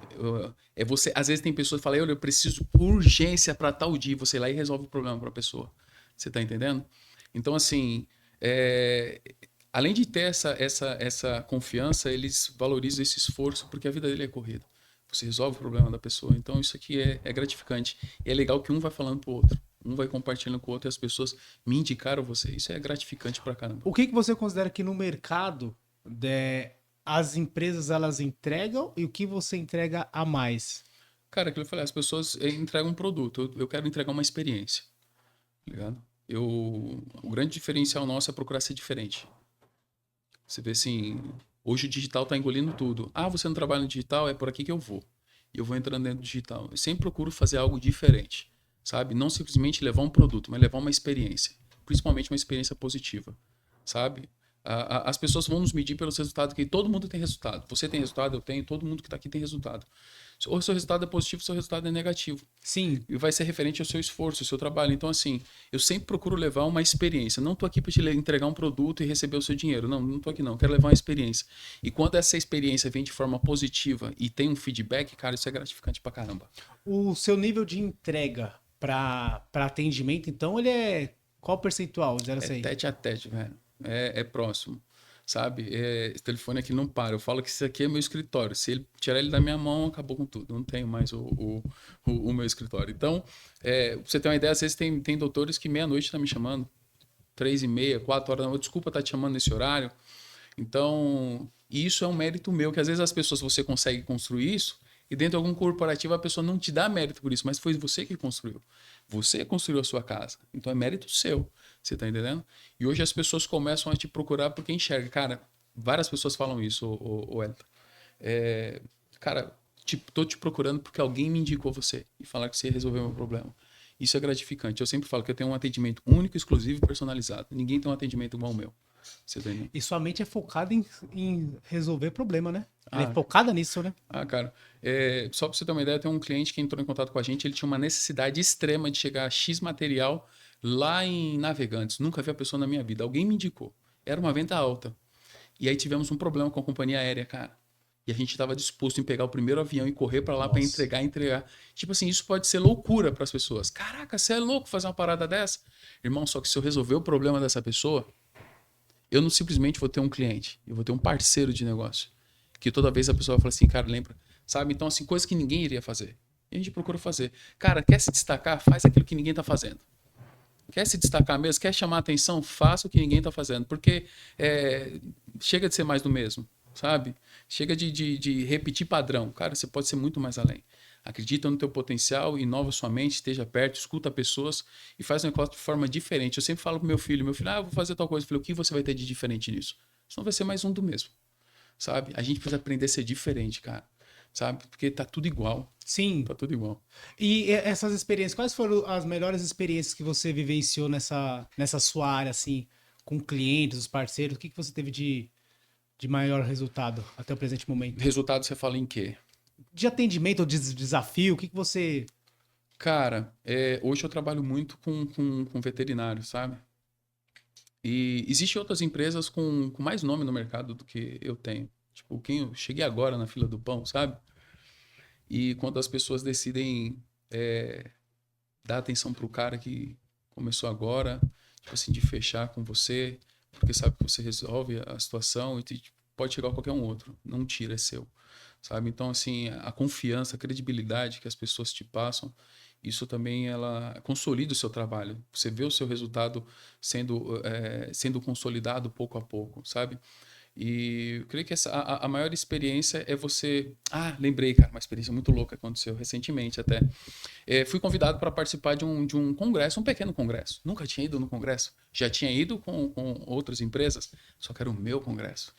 S4: Às vezes tem pessoas que falam, eu preciso urgência para tal dia. Você ir lá e resolve o problema para a pessoa. Você tá entendendo? Então, assim, além de ter essa confiança, eles valorizam esse esforço porque a vida dele é corrida. Você resolve o problema da pessoa. Então, isso aqui é gratificante. E é legal que um vai falando pro outro. Um vai compartilhando com o outro e as pessoas me indicaram você. Isso é gratificante pra caramba.
S1: O que você considera que no mercado as empresas elas entregam e o que você entrega a mais?
S4: Cara, aquilo que eu falei, as pessoas entregam um produto, eu quero entregar uma experiência. Tá ligado? O grande diferencial nosso é procurar ser diferente. Você vê assim, hoje o digital tá engolindo tudo. Ah, você não trabalha no digital? É por aqui que eu vou. E eu vou entrando dentro do digital. Eu sempre procuro fazer algo diferente, sabe? Não simplesmente levar um produto, mas levar uma experiência. Principalmente uma experiência positiva, sabe? As pessoas vão nos medir pelos resultados, que todo mundo tem resultado. Você tem resultado, eu tenho, todo mundo que está aqui tem resultado. Ou seu resultado é positivo, ou seu resultado é negativo.
S1: Sim.
S4: E vai ser referente ao seu esforço, ao seu trabalho. Então, assim, eu sempre procuro levar uma experiência. Não estou aqui para te entregar um produto e receber o seu dinheiro. Não estou aqui não. Eu quero levar uma experiência. E quando essa experiência vem de forma positiva e tem um feedback, cara, isso é gratificante pra caramba.
S1: O seu nível de entrega para atendimento, então, ele é... Qual percentual? 0 a 100?
S4: Tete a tete, velho. É próximo. sabe? Esse telefone aqui não para. Eu falo que isso aqui é meu escritório. Se ele tirar ele da minha mão, acabou com tudo. Não tenho mais o meu escritório. Então, pra você ter uma ideia, às vezes tem doutores que meia-noite estão me chamando, 3h30, 4 horas da noite, desculpa estar te chamando nesse horário. Então, isso é um mérito meu, que às vezes as pessoas, você consegue construir isso, e dentro de algum corporativo a pessoa não te dá mérito por isso, mas foi você que construiu. Você construiu a sua casa. Então é mérito seu. Você tá entendendo? E hoje as pessoas começam a te procurar porque enxerga. Cara, várias pessoas falam isso, o Elton. Cara, tô te procurando porque alguém me indicou você e falar que você resolveu o meu problema. Isso é gratificante. Eu sempre falo que eu tenho um atendimento único, exclusivo e personalizado. Ninguém tem um atendimento igual ao meu. Você tá entendendo?
S1: E sua mente é focada em resolver problema, né? Ela é focada nisso, né?
S4: Cara, só pra você ter uma ideia, tem um cliente que entrou em contato com a gente, ele tinha uma necessidade extrema de chegar a X material lá em Navegantes. Nunca vi a pessoa na minha vida. Alguém me indicou. Era uma venda alta. E aí tivemos um problema com a companhia aérea, cara. E a gente estava disposto em pegar o primeiro avião e correr para lá para entregar. Tipo assim, isso pode ser loucura para as pessoas. Caraca, você é louco fazer uma parada dessa? Irmão, só que se eu resolver o problema dessa pessoa, eu não simplesmente vou ter um cliente, eu vou ter um parceiro de negócio. Que toda vez a pessoa fala assim, cara, lembra? Sabe? Então, assim, coisas que ninguém iria fazer. E a gente procura fazer. Cara, quer se destacar? Faz aquilo que ninguém tá fazendo. Quer se destacar mesmo? Quer chamar atenção? Faça o que ninguém tá fazendo. Porque chega de ser mais do mesmo, sabe? Chega de repetir padrão. Cara, você pode ser muito mais além. Acredita no teu potencial, inova sua mente, esteja perto, escuta pessoas e faz um negócio de forma diferente. Eu sempre falo pro meu filho, eu vou fazer tal coisa. Eu falei, o que você vai ter de diferente nisso? Senão vai ser mais um do mesmo, sabe? A gente precisa aprender a ser diferente, cara, sabe? Porque tá tudo igual.
S1: Sim.
S4: Tá tudo igual.
S1: E essas experiências, quais foram as melhores experiências que você vivenciou nessa sua área, assim, com clientes, os parceiros? O que você teve de maior resultado até o presente momento?
S4: Resultado você fala em quê?
S1: De atendimento ou de desafio, o que você...
S4: Cara, hoje eu trabalho muito com veterinário, sabe? E existem outras empresas com mais nome no mercado do que eu tenho. Tipo, eu cheguei agora na fila do pão, sabe? E quando as pessoas decidem dar atenção pro cara que começou agora, tipo assim, de fechar com você, porque sabe que você resolve a situação e pode chegar a qualquer um outro. Não tira, é seu. Sabe? Então, assim, a confiança, a credibilidade que as pessoas te passam, isso também ela consolida o seu trabalho. Você vê o seu resultado sendo consolidado pouco a pouco, sabe? E eu creio que a maior experiência é você... lembrei, cara, uma experiência muito louca aconteceu recentemente até. Fui convidado para participar de um congresso, um pequeno congresso. Nunca tinha ido no congresso. Já tinha ido com outras empresas, só que era o meu congresso.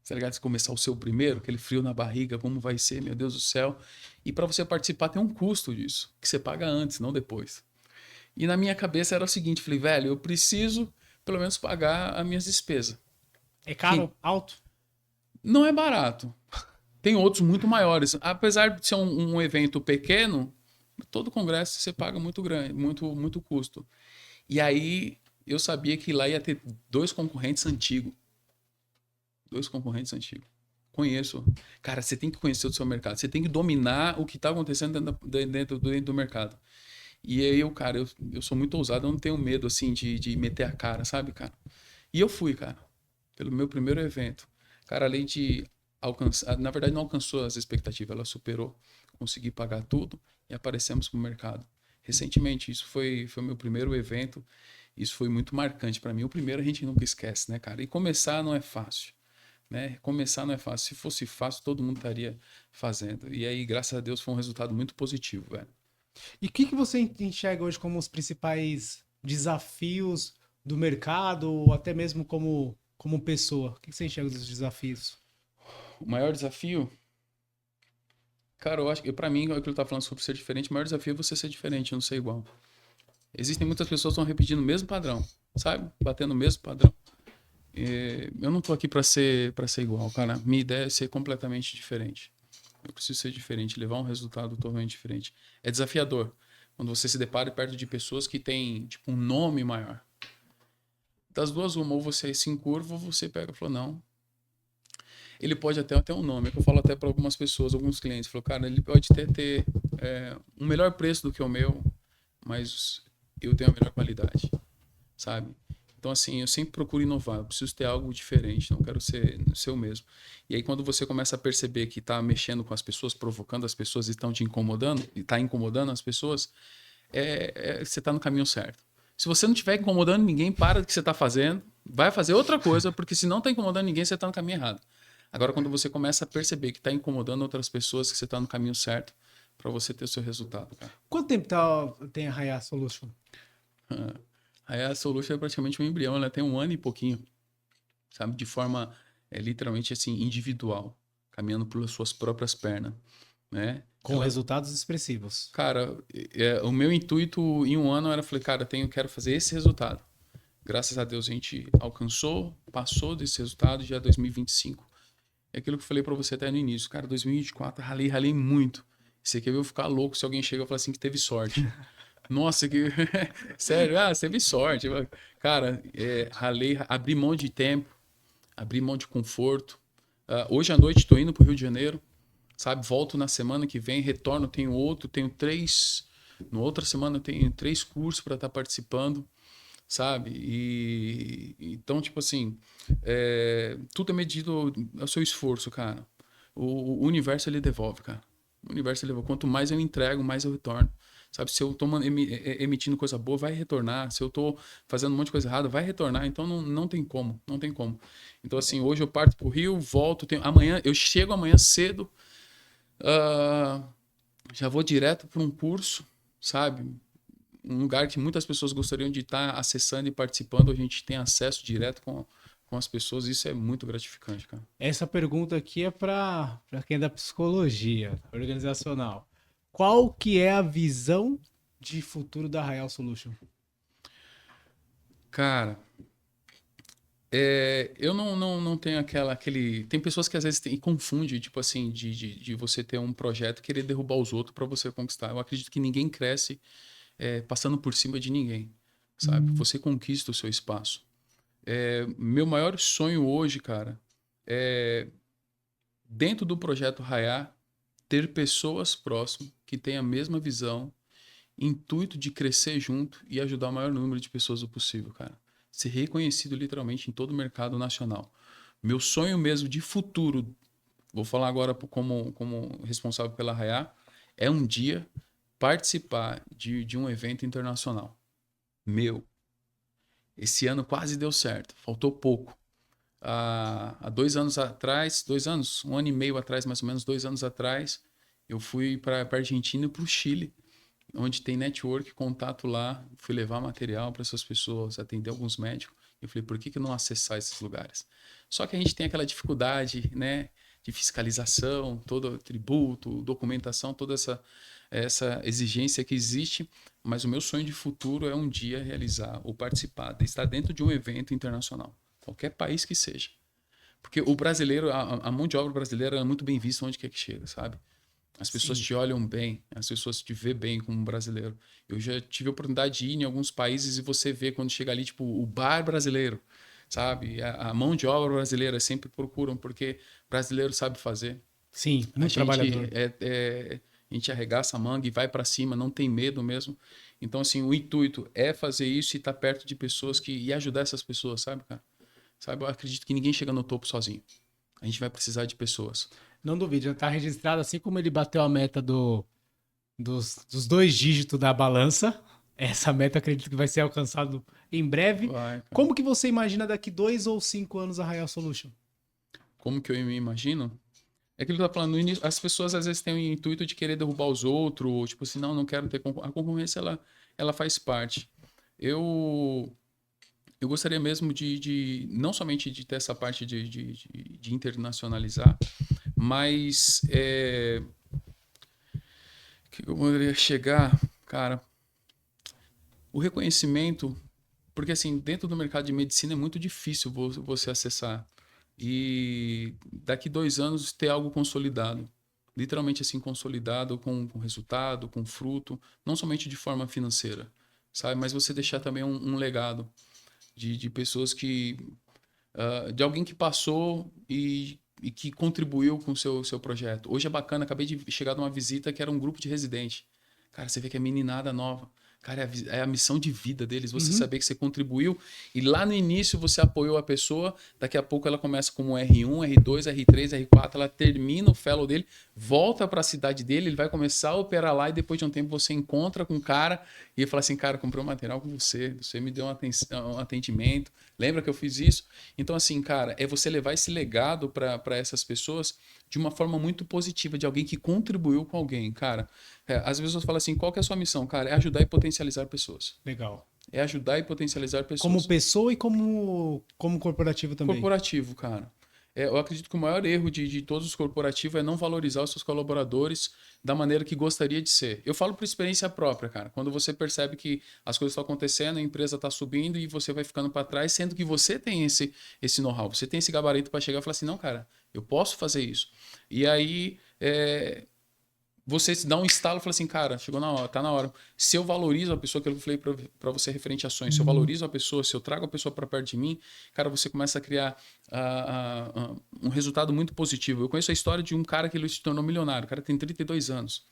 S4: Tá ligado? Se começar o seu primeiro, aquele frio na barriga, como vai ser, meu Deus do céu. E para você participar tem um custo disso, que você paga antes, não depois. E na minha cabeça era o seguinte, falei, velho, eu preciso pelo menos pagar as minhas despesas.
S1: É caro? Alto?
S4: Não é barato. Tem outros muito maiores. Apesar de ser um evento pequeno, todo congresso você paga muito grande, muito custo. E aí eu sabia que lá ia ter dois concorrentes antigos. Conheço. Cara, você tem que conhecer o seu mercado. Você tem que dominar o que está acontecendo dentro do mercado. E aí eu sou muito ousado, eu não tenho medo, assim, de meter a cara, sabe, cara? E eu fui, cara, pelo meu primeiro evento. Cara, além de alcançar... Na verdade, não alcançou as expectativas, ela superou. Consegui pagar tudo e aparecemos no mercado. Recentemente, isso foi o meu primeiro evento. Isso foi muito marcante para mim. O primeiro a gente nunca esquece, né, cara? E começar não é fácil. Né? Começar não é fácil. Se fosse fácil, todo mundo estaria fazendo. E aí, graças a Deus, foi um resultado muito positivo, velho.
S1: E o que você enxerga hoje como os principais desafios do mercado, ou até mesmo como pessoa? O que você enxerga dos desafios?
S4: O maior desafio... Cara, eu acho que pra mim, o que ele tá falando sobre ser diferente, o maior desafio é você ser diferente, não ser igual. Existem muitas pessoas que estão repetindo o mesmo padrão, sabe? Batendo o mesmo padrão. Eu não tô aqui para ser igual, cara. Minha ideia é ser completamente diferente. Eu preciso ser diferente, levar um resultado totalmente diferente. É desafiador quando você se depara perto de pessoas que têm tipo um nome maior. Das duas, uma, ou você se encurva ou você pega e fala, não. Ele pode até ter um nome, é que eu falo até para algumas pessoas, alguns clientes, falo, cara, ele pode ter um melhor preço do que o meu, mas eu tenho a melhor qualidade, sabe? Então, assim, eu sempre procuro inovar, eu preciso ter algo diferente, não quero ser o mesmo. E aí, quando você começa a perceber que está mexendo com as pessoas, provocando as pessoas e estão te incomodando, e está incomodando as pessoas, você está no caminho certo. Se você não estiver incomodando ninguém, para do que você está fazendo, vai fazer outra coisa, porque se não está incomodando ninguém, você está no caminho errado. Agora, quando você começa a perceber que está incomodando outras pessoas, que você está no caminho certo para você ter o seu resultado, cara.
S1: Quanto tempo tem a Raya Solution?
S4: Aí a Solution é praticamente um embrião, ela tem 1 ano e pouquinho, sabe? De forma, literalmente assim, individual, caminhando pelas suas próprias pernas, né?
S1: Com resultados expressivos.
S4: Cara, o meu intuito em 1 ano era, falei, cara, quero fazer esse resultado. Graças a Deus a gente alcançou, passou desse resultado, já 2025. É aquilo que eu falei pra você até no início, cara, 2024, ralei muito. Você quer ver eu ficar louco se alguém chega e fala assim que teve sorte. Nossa, que. Sério, você teve sorte. Cara, ralei, abri mão de tempo, abri mão de conforto. Hoje à noite estou indo para o Rio de Janeiro, sabe? Volto na semana que vem, retorno, tenho 3. Na outra semana eu tenho 3 cursos para estar participando, sabe? E então, tipo assim, tudo é medido ao seu esforço, cara. O universo ele devolve, cara. O universo ele devolve. Quanto mais eu entrego, mais eu retorno. Sabe, se eu estou emitindo coisa boa, vai retornar. Se eu estou fazendo um monte de coisa errada, vai retornar. Então não tem como, não tem como. Então assim, hoje eu parto pro Rio, volto, amanhã eu chego amanhã cedo, já vou direto para um curso, sabe? Um lugar que muitas pessoas gostariam de estar acessando e participando, a gente tem acesso direto com as pessoas, isso é muito gratificante, cara.
S1: Essa pergunta aqui é para quem é da psicologia organizacional. Qual que é a visão de futuro da Raya Solution?
S4: Cara, eu não tenho aquele... Tem pessoas que às vezes confundem, tipo assim, de você ter um projeto e querer derrubar os outros para você conquistar. Eu acredito que ninguém cresce passando por cima de ninguém, sabe? Você conquista o seu espaço. Meu maior sonho hoje, cara, é dentro do projeto Raya, ter pessoas próximas que têm a mesma visão, intuito de crescer junto e ajudar o maior número de pessoas o possível, cara. Ser reconhecido literalmente em todo o mercado nacional. Meu sonho mesmo de futuro, vou falar agora como responsável pela Raya, é um dia participar de um evento internacional. Esse ano quase deu certo, faltou pouco. Há 2 anos atrás, 2 anos, 1 ano e meio atrás, mais ou menos 2 anos atrás, eu fui para a Argentina e para o Chile, onde tem network, contato lá, fui levar material para essas pessoas, atender alguns médicos. Eu falei, por que não acessar esses lugares? Só que a gente tem aquela dificuldade, né, de fiscalização, todo tributo, documentação, toda essa exigência que existe, mas o meu sonho de futuro é um dia realizar ou participar, de estar dentro de um evento internacional, qualquer país que seja. Porque o brasileiro, a mão de obra brasileira é muito bem vista onde quer que chega, sabe? As pessoas te olham bem, as pessoas te vê bem como brasileiro. Eu já tive a oportunidade de ir em alguns países e você vê quando chega ali, tipo, o bar brasileiro, sabe? A mão de obra brasileira sempre procuram, porque brasileiro sabe fazer.
S1: Sim, muito trabalhador.
S4: A gente arregaça a manga e vai para cima, não tem medo mesmo. Então, assim, o intuito é fazer isso e estar perto de pessoas e ajudar essas pessoas, sabe, cara? Sabe, eu acredito que ninguém chega no topo sozinho. A gente vai precisar de pessoas.
S1: Não duvide, já está registrado, assim como ele bateu a meta dos 2 dígitos da balança. Essa meta acredito que vai ser alcançada em breve. Como que você imagina daqui 2 ou 5 anos a Raya Solution?
S4: Como que eu me imagino? É aquilo que eu tô falando no início, as pessoas às vezes têm o intuito de querer derrubar os outros, tipo assim, não quero ter concorrência. A concorrência, ela faz parte. Eu gostaria mesmo não somente de ter essa parte de internacionalizar, mas que eu poderia chegar, cara, o reconhecimento, porque assim, dentro do mercado de medicina é muito difícil você acessar. E daqui 2 anos ter algo consolidado. Literalmente assim, consolidado com resultado, com fruto, não somente de forma financeira, sabe? Mas você deixar também um legado de pessoas que... de alguém que passou e que contribuiu com o seu projeto. Hoje é bacana, acabei de chegar de uma visita que era um grupo de residente. Cara, você vê que é meninada nova. Cara, é a missão de vida deles, você saber que você contribuiu e lá no início você apoiou a pessoa, daqui a pouco ela começa como R1, R2, R3, R4, ela termina o fellow dele, volta para a cidade dele, ele vai começar a operar lá e depois de um tempo você encontra com o cara e ele fala assim, cara, comprei um material com você, você me deu um atendimento, lembra que eu fiz isso? Então assim, cara, é você levar esse legado para essas pessoas de uma forma muito positiva, de alguém que contribuiu com alguém, cara. Às vezes eu falo assim, qual que é a sua missão, cara? É ajudar e potencializar pessoas.
S1: Legal.
S4: É ajudar e potencializar pessoas.
S1: Como pessoa e como corporativo também.
S4: Corporativo, cara. Eu acredito que o maior erro de todos os corporativos é não valorizar os seus colaboradores da maneira que gostaria de ser. Eu falo por experiência própria, cara. Quando você percebe que as coisas estão acontecendo, a empresa está subindo e você vai ficando para trás, sendo que você tem esse know-how, você tem esse gabarito para chegar e falar assim, não, cara, eu posso fazer isso. E aí... você se dá um estalo e fala assim, cara, chegou na hora, tá na hora. Se eu valorizo a pessoa, que eu falei para você referente a ações, se eu valorizo a pessoa, se eu trago a pessoa para perto de mim, cara, você começa a criar um resultado muito positivo. Eu conheço a história de um cara que ele se tornou milionário, o cara tem 32 anos.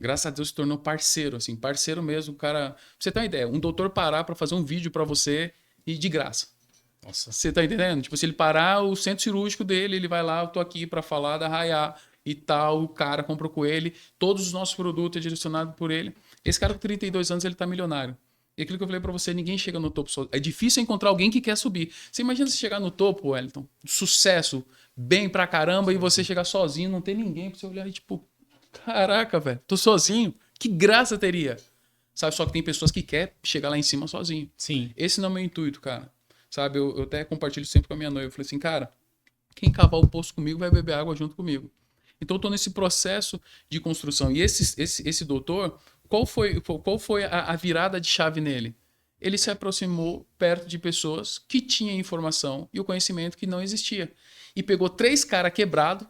S4: Graças a Deus se tornou parceiro, assim, parceiro mesmo, o cara... Pra você ter uma ideia, um doutor parar para fazer um vídeo para você e de graça.
S1: Nossa.
S4: Você tá entendendo? Tipo, se ele parar o centro cirúrgico dele, ele vai lá, eu tô aqui para falar da Rayá e tal, o cara comprou com ele, todos os nossos produtos é direcionado por ele. Esse cara com 32 anos, ele tá milionário. E aquilo que eu falei para você, ninguém chega no topo sozinho. É difícil encontrar alguém que quer subir. Você imagina você chegar no topo, Wellington, sucesso, bem pra caramba, e você chegar sozinho, não tem ninguém pra você olhar e tipo, caraca, velho, tô sozinho. Que graça teria? Sabe, só que tem pessoas que querem chegar lá em cima sozinho.
S1: Sim.
S4: Esse não é o meu intuito, cara. Sabe, eu até compartilho sempre com a minha noiva. Eu falei assim, cara, quem cavar o poço comigo vai beber água junto comigo. Então eu tô nesse processo de construção. E esse doutor, qual foi a virada de chave nele? Ele se aproximou perto de pessoas que tinham informação e o conhecimento que não existia. E pegou três caras quebrados.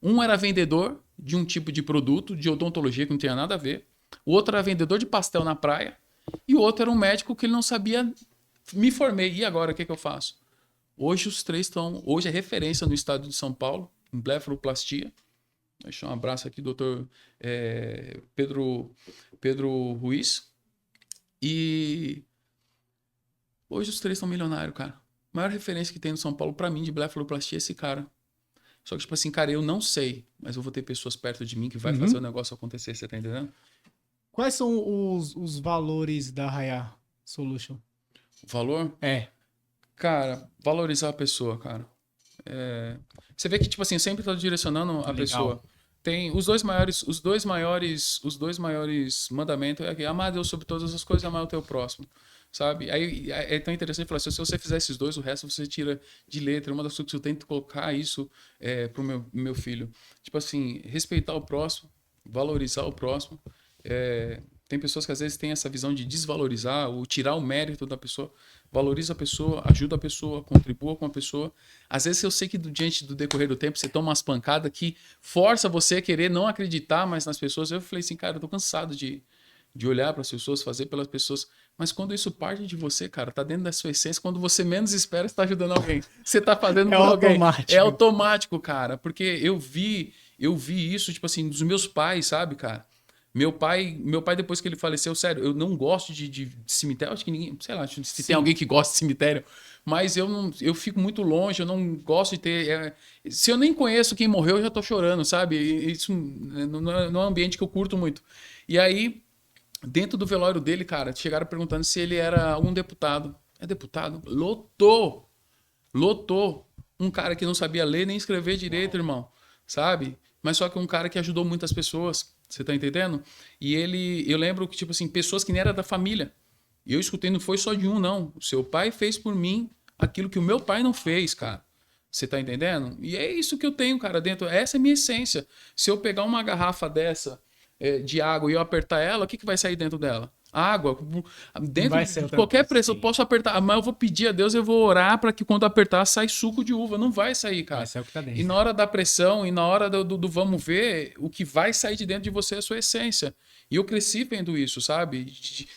S4: Um era vendedor de um tipo de produto, de odontologia, que não tinha nada a ver. O outro era vendedor de pastel na praia. E o outro era um médico que ele não sabia. Me formei. E agora, o que eu faço? Hoje os três estão... Hoje é referência no estado de São Paulo, em blefaroplastia. Deixa um abraço aqui, doutor Pedro Ruiz. E hoje os três estão milionários, cara. A maior referência que tem no São Paulo, pra mim, de blefaroplastia é esse cara. Só que, tipo assim, cara, eu não sei, mas eu vou ter pessoas perto de mim que vai fazer o negócio acontecer, você tá entendendo?
S1: Quais são os valores da Rayá Solution?
S4: O valor? Cara, valorizar a pessoa, cara. Você vê que, tipo assim, eu sempre tô direcionando a pessoa. Tem os dois maiores mandamentos é que amar a Deus sobre todas as coisas e amar o teu próximo, sabe? Aí é tão interessante falar assim, se você fizer esses dois, o resto você tira de letra. Uma das coisas que eu tento colocar isso pro meu filho. Tipo assim, respeitar o próximo, valorizar o próximo. Tem pessoas que às vezes têm essa visão de desvalorizar ou tirar o mérito da pessoa. Valoriza a pessoa, ajuda a pessoa, contribua com a pessoa. Às vezes eu sei que diante do decorrer do tempo você toma umas pancadas que força você a querer não acreditar mais nas pessoas. Eu falei assim, cara, eu tô cansado de olhar para as pessoas, fazer pelas pessoas. Mas quando isso parte de você, cara, tá dentro da sua essência, quando você menos espera, você tá ajudando alguém. Você tá fazendo por alguém.
S1: Automático.
S4: É automático, cara. Porque eu vi isso, tipo assim, dos meus pais, sabe, cara? Meu pai, depois que ele faleceu, sério, eu não gosto de cemitério, acho que ninguém, sei lá, se tem alguém que gosta de cemitério, mas eu fico muito longe, eu não gosto de ter... se eu nem conheço quem morreu, eu já tô chorando, sabe? Isso não é um ambiente que eu curto muito. E aí, dentro do velório dele, cara, chegaram perguntando se ele era algum deputado. É deputado? Lotou! Um cara que não sabia ler nem escrever direito, irmão, sabe? Mas só que um cara que ajudou muitas pessoas. Você tá entendendo? E eu lembro que, tipo assim, pessoas que nem era da família. E eu escutei, não foi só de um, não. O seu pai fez por mim aquilo que o meu pai não fez, cara. Você tá entendendo? E é isso que eu tenho, cara, dentro. Essa é a minha essência. Se eu pegar uma garrafa dessa de água e eu apertar ela, o que vai sair dentro dela? Água. Dentro de qualquer preço, eu posso apertar, mas eu vou pedir a Deus, eu vou orar para que quando apertar, sai suco de uva. Não vai sair, cara.
S1: Vai sair o que tá dentro.
S4: E na hora da pressão, e na hora do vamos ver, o que vai sair de dentro de você é a sua essência. E eu cresci vendo isso, sabe?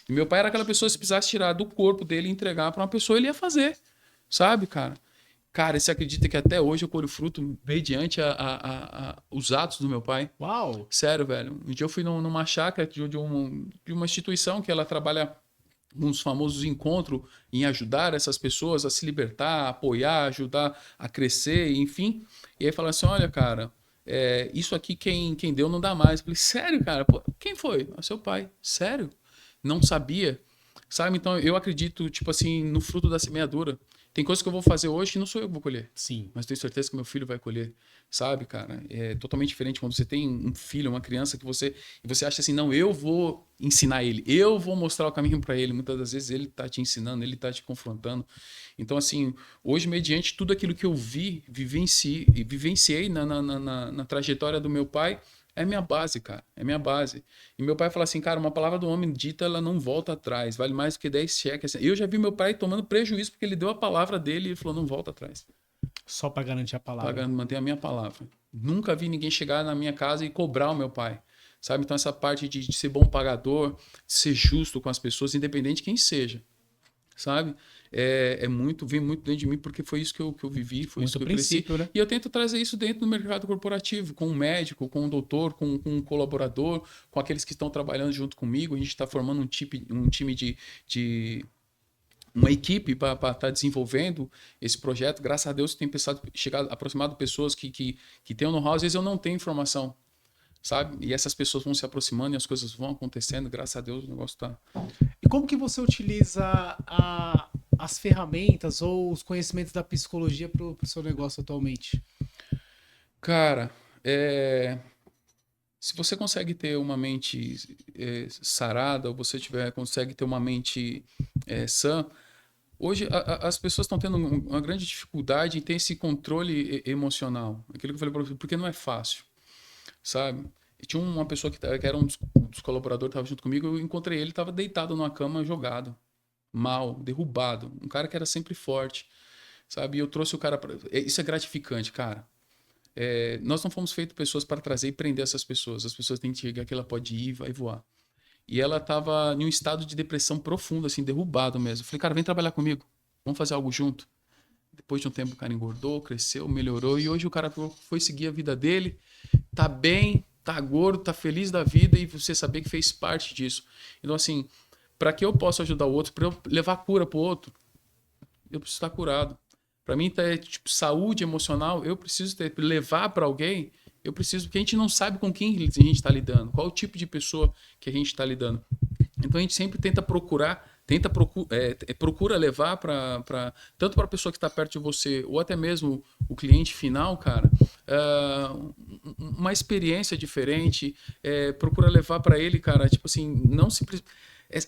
S4: E meu pai era aquela pessoa, se precisasse tirar do corpo dele e entregar para uma pessoa, ele ia fazer. Sabe, cara? Cara, você acredita que até hoje eu colho fruto mediante os atos do meu pai?
S1: Uau!
S4: Sério, velho. Um dia eu fui numa chácara de uma instituição que ela trabalha uns famosos encontros em ajudar essas pessoas a se libertar, a apoiar, ajudar a crescer, enfim. E aí falaram assim, olha, cara, isso aqui quem deu não dá mais. Eu falei, sério, cara? Pô, quem foi? Ah, seu pai. Sério? Não sabia? Sabe? Então eu acredito, tipo assim, no fruto da semeadura. Tem coisas que eu vou fazer hoje que não sou eu que vou colher.
S1: Sim.
S4: Mas tenho certeza que meu filho vai colher. Sabe, cara? É totalmente diferente quando você tem um filho, uma criança que você acha assim, não, eu vou ensinar ele, eu vou mostrar o caminho para ele. Muitas das vezes ele tá te ensinando, ele tá te confrontando. Então, assim, hoje, mediante tudo aquilo que eu vivenciei na trajetória do meu pai, é minha base, cara. É minha base. E meu pai fala assim, cara, uma palavra do homem dita, ela não volta atrás. Vale mais do que 10 cheques. Eu já vi meu pai tomando prejuízo porque ele deu a palavra dele e ele falou, não volta atrás.
S1: Só para garantir a palavra.
S4: Pagando, manter a minha palavra. Nunca vi ninguém chegar na minha casa e cobrar o meu pai. Sabe? Então essa parte de ser bom pagador, de ser justo com as pessoas, independente de quem seja. Sabe? Vem muito dentro de mim, porque foi isso que eu vivi, foi isso que eu cresci.
S1: Né?
S4: E eu tento trazer isso dentro do mercado corporativo, com um médico, com um doutor, com um colaborador, com aqueles que estão trabalhando junto comigo. A gente está formando um time de uma equipe para estar desenvolvendo esse projeto. Graças a Deus tem aproximado pessoas que têm o know-how. Às vezes eu não tenho informação, sabe? E essas pessoas vão se aproximando e as coisas vão acontecendo. Graças a Deus o negócio está...
S1: E como que você utiliza as ferramentas ou os conhecimentos da psicologia para o seu negócio atualmente?
S4: Cara, se você consegue ter uma mente sarada, ou você consegue ter uma mente sã, hoje as pessoas estão tendo uma grande dificuldade em ter esse controle emocional. Aquilo que eu falei para você, porque não é fácil, sabe? E tinha uma pessoa que era um dos colaboradores que estava junto comigo, eu encontrei ele, estava deitado numa cama, jogado, mal, derrubado. Um cara que era sempre forte, sabe? E eu trouxe o cara para... Isso é gratificante, cara. Nós não fomos feitos pessoas para trazer e prender essas pessoas. As pessoas têm que chegar que ela pode ir, vai voar. E ela estava em um estado de depressão profundo, assim, derrubado mesmo. Eu falei, cara, vem trabalhar comigo. Vamos fazer algo junto. Depois de um tempo o cara engordou, cresceu, melhorou. E hoje o cara foi seguir a vida dele. Tá bem, tá gordo, tá feliz da vida. E você saber que fez parte disso. Então, assim, para que eu possa ajudar o outro, para eu levar cura pro outro, eu preciso estar curado. Para mim, tipo, saúde emocional, eu preciso levar para alguém, eu preciso, porque a gente não sabe com quem a gente está lidando, qual o tipo de pessoa que a gente está lidando. Então a gente sempre procura levar tanto para a pessoa que está perto de você, ou até mesmo o cliente final, cara, uma experiência diferente, procura levar para ele, cara, tipo assim, não simplesmente...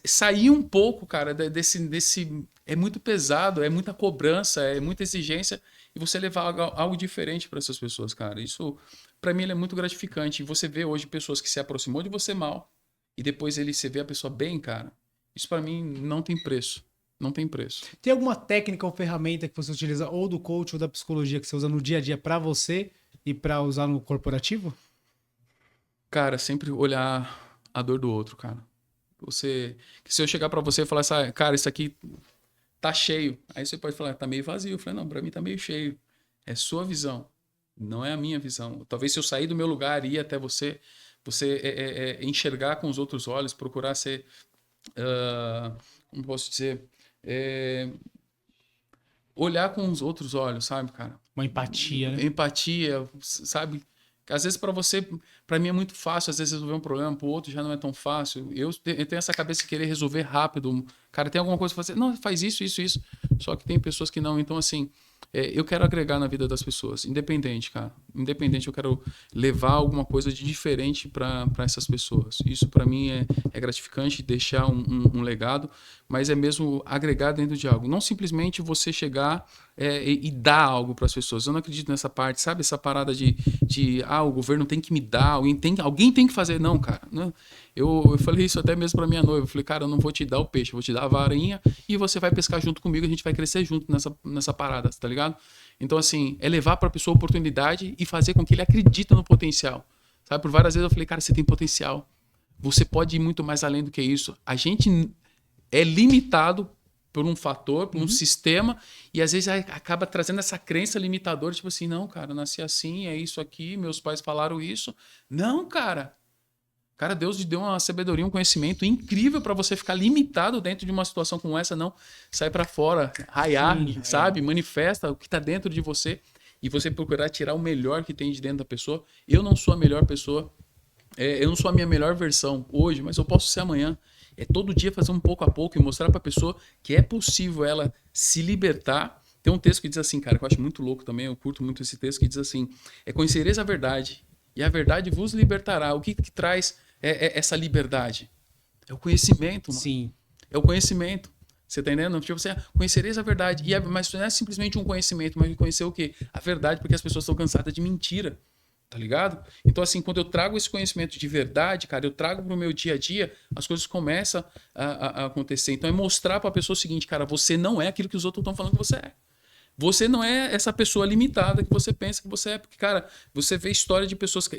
S4: sair um pouco, cara, desse... É muito pesado, é muita cobrança, é muita exigência, e você levar algo diferente para essas pessoas, cara. Isso, para mim, é muito gratificante. E você vê hoje pessoas que se aproximou de você mal, e depois você vê a pessoa bem, cara. Isso, para mim, não tem preço. Não tem preço.
S1: Tem alguma técnica ou ferramenta que você utiliza, ou do coach ou da psicologia, que você usa no dia a dia para você e para usar no corporativo?
S4: Cara, sempre olhar a dor do outro, cara. Se eu chegar para você e falar assim, cara, isso aqui tá cheio. Aí você pode falar, tá meio vazio. Eu falei, não, para mim tá meio cheio. É sua visão, não é a minha visão. Talvez se eu sair do meu lugar e ir até você enxergar com os outros olhos, procurar ser, como posso dizer, olhar com os outros olhos, sabe, cara?
S1: Uma empatia, né?
S4: Empatia, sabe? Às vezes para mim é muito fácil, às vezes resolver um problema, para o outro já não é tão fácil. Eu tenho essa cabeça de querer resolver rápido. Cara, tem alguma coisa para fazer? Não, faz isso. Só que tem pessoas que não. Então, assim, eu quero agregar na vida das pessoas, independente, cara. Independente, eu quero levar alguma coisa de diferente para essas pessoas. Isso para mim é gratificante, deixar um legado, mas é mesmo agregar dentro de algo. Não simplesmente você chegar e dar algo para as pessoas. Eu não acredito nessa parte, sabe? Essa parada de o governo tem que me dar, alguém tem que fazer. Não, cara. Não. Eu falei isso até mesmo para minha noiva. Eu falei, cara, eu não vou te dar o peixe, eu vou te dar a varinha e você vai pescar junto comigo, a gente vai crescer junto nessa parada, tá ligado? Então, assim, é levar para a pessoa a oportunidade e fazer com que ele acredite no potencial. Sabe? Por várias vezes eu falei, cara, você tem potencial. Você pode ir muito mais além do que isso. A gente é limitado por um fator, por um sistema, e às vezes acaba trazendo essa crença limitadora, tipo assim, não, cara, eu nasci assim, é isso aqui, meus pais falaram isso. Não, cara. Cara, Deus te deu uma sabedoria, um conhecimento incrível para você ficar limitado dentro de uma situação como essa, não. Sai para fora, raiar, sabe? Manifesta o que tá dentro de você e você procurar tirar o melhor que tem de dentro da pessoa. Eu não sou a melhor pessoa, eu não sou a minha melhor versão hoje, mas eu posso ser amanhã. É todo dia fazer um pouco a pouco e mostrar para a pessoa que é possível ela se libertar. Tem um texto que diz assim, cara, que eu acho muito louco também, eu curto muito esse texto, que diz assim, conhecereis a verdade e a verdade vos libertará. O que traz essa liberdade? É o conhecimento, mano.
S1: Sim.
S4: É o conhecimento. Você tá entendendo? Tipo, você conhecereis a verdade. Mas não é simplesmente um conhecimento, mas conhecer o quê? A verdade, porque as pessoas estão cansadas de mentira. Tá ligado? Então, assim, quando eu trago esse conhecimento de verdade, cara, eu trago pro meu dia a dia, as coisas começam a acontecer. Então, é mostrar pra pessoa o seguinte, cara, você não é aquilo que os outros estão falando que você é. Você não é essa pessoa limitada que você pensa que você é. Porque, cara, você vê história de pessoas...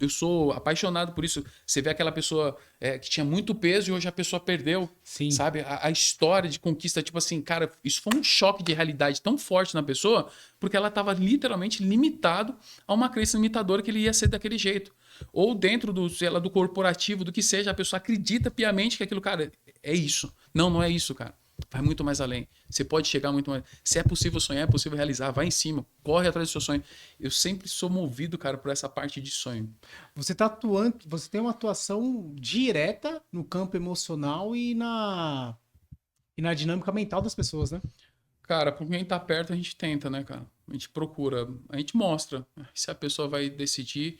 S4: Eu sou apaixonado por isso. Você vê aquela pessoa que tinha muito peso e hoje a pessoa perdeu.
S1: Sim.
S4: Sabe? A história de conquista, tipo assim, cara, isso foi um choque de realidade tão forte na pessoa porque ela estava literalmente limitado a uma crença limitadora que ele ia ser daquele jeito. Ou dentro do, sei lá, do corporativo, do que seja, a pessoa acredita piamente que aquilo, cara, é isso. Não, não é isso, cara. Vai muito mais além. Você pode chegar muito mais. Se é possível sonhar, é possível realizar. Vai em cima. Corre atrás do seu sonho. Eu sempre sou movido, cara, por essa parte de sonho.
S1: Você tá atuando, você tem uma atuação direta no campo emocional e na dinâmica mental das pessoas, né?
S4: Cara, por quem tá perto, a gente tenta, né, cara? A gente procura, a gente mostra. Se a pessoa vai decidir,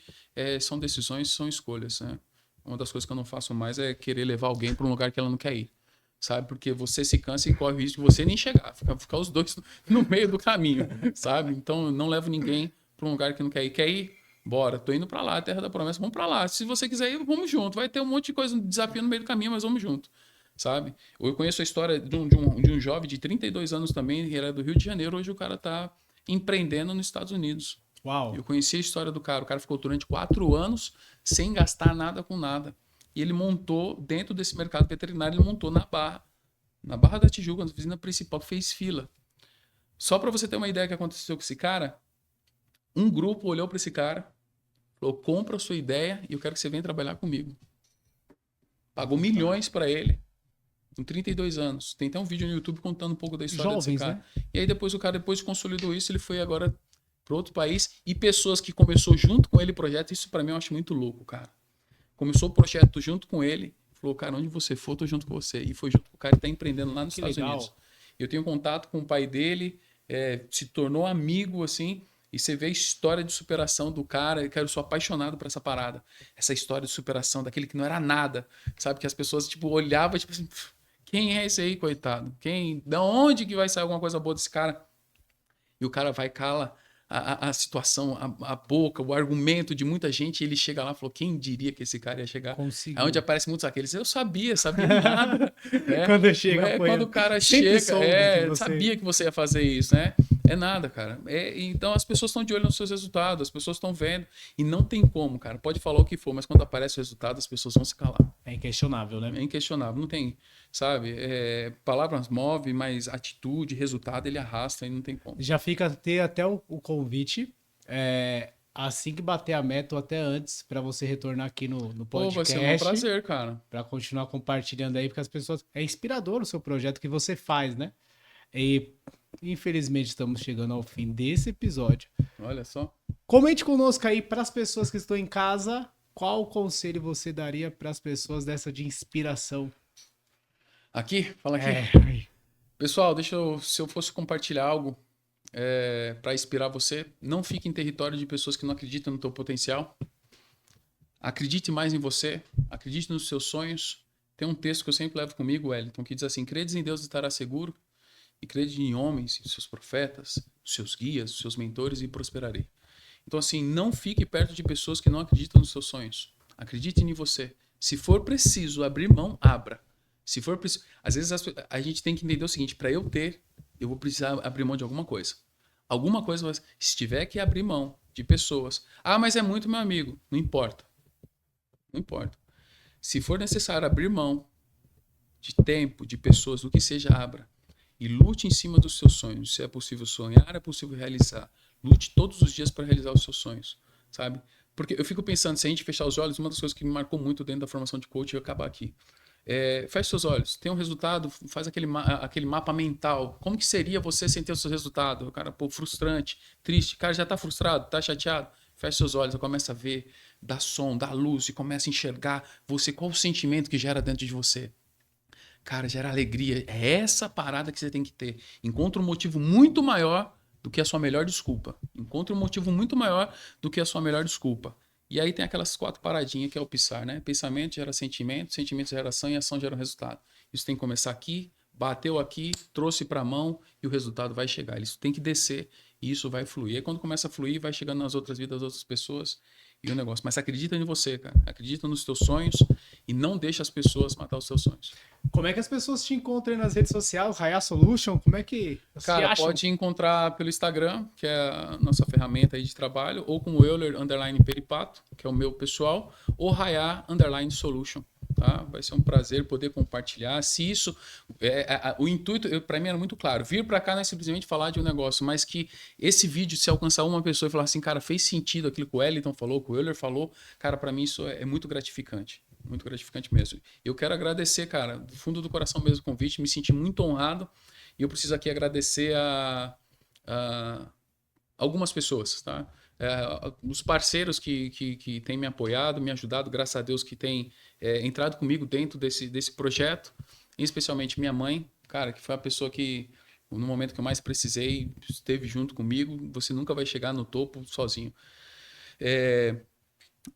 S4: são decisões, são escolhas, né? Uma das coisas que eu não faço mais é querer levar alguém para um lugar que ela não quer ir. Sabe? Porque você se cansa e corre o risco de você nem chegar. Ficar os dois no meio do caminho, sabe? Então, eu não levo ninguém para um lugar que não quer ir. Quer ir? Bora. Tô indo para lá, Terra da Promessa, vamos para lá. Se você quiser ir, vamos junto. Vai ter um monte de coisa, um desafio no meio do caminho, mas vamos junto, sabe? Eu conheço a história de um jovem de 32 anos também, ele era do Rio de Janeiro, hoje o cara tá empreendendo nos Estados Unidos.
S1: Uau.
S4: Eu conheci a história do cara. O cara ficou durante 4 anos sem gastar nada com nada. E ele montou, dentro desse mercado veterinário, ele montou na Barra da Tijuca, na oficina principal, fez fila. Só para você ter uma ideia do que aconteceu com esse cara, um grupo olhou para esse cara, falou, compra a sua ideia e eu quero que você venha trabalhar comigo. Pagou milhões para ele, com 32 anos. Tem até um vídeo no YouTube contando um pouco da história desse cara. Né? E aí depois o cara, depois consolidou isso, ele foi agora para outro país. E pessoas que começou junto com ele o projeto, isso para mim eu acho muito louco, cara. Começou o projeto junto com ele, falou, cara, onde você for, eu tô junto com você. E foi junto com o cara que tá empreendendo lá nos Estados Unidos. Eu tenho contato com o pai dele, se tornou amigo, assim, e você vê a história de superação do cara. Cara, eu sou apaixonado por essa parada. Essa história de superação, daquele que não era nada, sabe? Que as pessoas, tipo, olhavam, tipo assim, quem é esse aí, coitado? Da onde que vai sair alguma coisa boa desse cara? E o cara vai, cala a situação, a boca, o argumento de muita gente, ele chega lá e falou, quem diria que esse cara ia chegar?
S1: Conseguiu.
S4: Aí onde aparecem muitos aqueles, eu sabia nada. Né?
S1: Quando
S4: o cara
S1: sempre
S4: chega, sabia que você ia fazer isso, né? É nada, cara. Então as pessoas estão de olho nos seus resultados, as pessoas estão vendo, e não tem como, cara. Pode falar o que for, mas quando aparece o resultado, as pessoas vão se calar.
S1: É inquestionável, né?
S4: É inquestionável, não tem, sabe? Palavras move, mas atitude, resultado, ele arrasta e não tem como.
S1: Já fica até o convite, assim que bater a meta ou até antes, para você retornar aqui no podcast.
S4: Vai ser um prazer, cara.
S1: Para continuar compartilhando aí, porque as pessoas... É inspirador o seu projeto que você faz, né? E infelizmente estamos chegando ao fim desse episódio.
S4: Olha só.
S1: Comente conosco aí para as pessoas que estão em casa, qual conselho você daria para as pessoas dessa de inspiração?
S4: Aqui? Fala aqui. Pessoal, se eu fosse compartilhar algo para inspirar você, não fique em território de pessoas que não acreditam no teu potencial. Acredite mais em você, acredite nos seus sonhos. Tem um texto que eu sempre levo comigo, Wellington, que diz assim, credes em Deus e estará seguro, e crede em homens, em seus profetas, seus guias, seus mentores e prosperarei. Então assim, não fique perto de pessoas que não acreditam nos seus sonhos. Acredite em você. Se for preciso abrir mão, abra. Se for preciso... Às vezes a gente tem que entender o seguinte, para eu vou precisar abrir mão de alguma coisa. Alguma coisa, se tiver que abrir mão de pessoas... Ah, mas é muito meu amigo. Não importa. Não importa. Se for necessário abrir mão de tempo, de pessoas, o que seja, abra. e lute em cima dos seus sonhos. Se é possível sonhar, é possível realizar. Lute todos os dias para realizar os seus sonhos, sabe? Porque eu fico pensando, se a gente fechar os olhos, uma das coisas que me marcou muito dentro da formação de coach, eu acabar aqui. Feche seus olhos, tem um resultado, faz aquele mapa mental. Como que seria você sem ter o seu resultado? O cara, pô, frustrante, triste. O cara já tá frustrado, tá chateado. Feche seus olhos, começa a ver, dá som, dá luz e começa a enxergar você, qual o sentimento que gera dentro de você. Cara, gera alegria. É essa parada que você tem que ter. Encontra um motivo muito maior do que a sua melhor desculpa. Encontra um motivo muito maior do que a sua melhor desculpa. E aí tem aquelas 4 paradinhas que é o PSAR, né? Pensamento gera sentimento, sentimento gera ação e ação gera resultado. Isso tem que começar aqui, bateu aqui, trouxe para a mão e o resultado vai chegar. Isso tem que descer e isso vai fluir. E aí quando começa a fluir, vai chegando nas outras vidas das outras pessoas e o negócio. Mas acredita em você, cara. Acredita nos teus sonhos e não deixa as pessoas matar os seus sonhos.
S1: Como é que as pessoas te encontram aí nas redes sociais? Raya Solution? Como é que você
S4: Cara,
S1: acha?
S4: pode encontrar pelo Instagram, que é a nossa ferramenta aí de trabalho, ou com o Euler_Peripato, que é o meu pessoal, ou Raya_Solution. Tá? Vai ser um prazer poder compartilhar. Se isso, o intuito, para mim era muito claro, vir para cá não é simplesmente falar de um negócio, mas que esse vídeo, se alcançar uma pessoa e falar assim, cara, fez sentido aquilo que o Wellington falou, que o Euler falou, cara, para mim isso é muito gratificante. Muito gratificante mesmo. Eu quero agradecer, cara, do fundo do coração mesmo o convite, me senti muito honrado e eu preciso aqui agradecer a algumas pessoas, tá? Os parceiros que têm me apoiado, me ajudado, graças a Deus, que têm entrado comigo dentro desse projeto, especialmente minha mãe, cara, que foi a pessoa que, no momento que eu mais precisei, esteve junto comigo. Você nunca vai chegar no topo sozinho.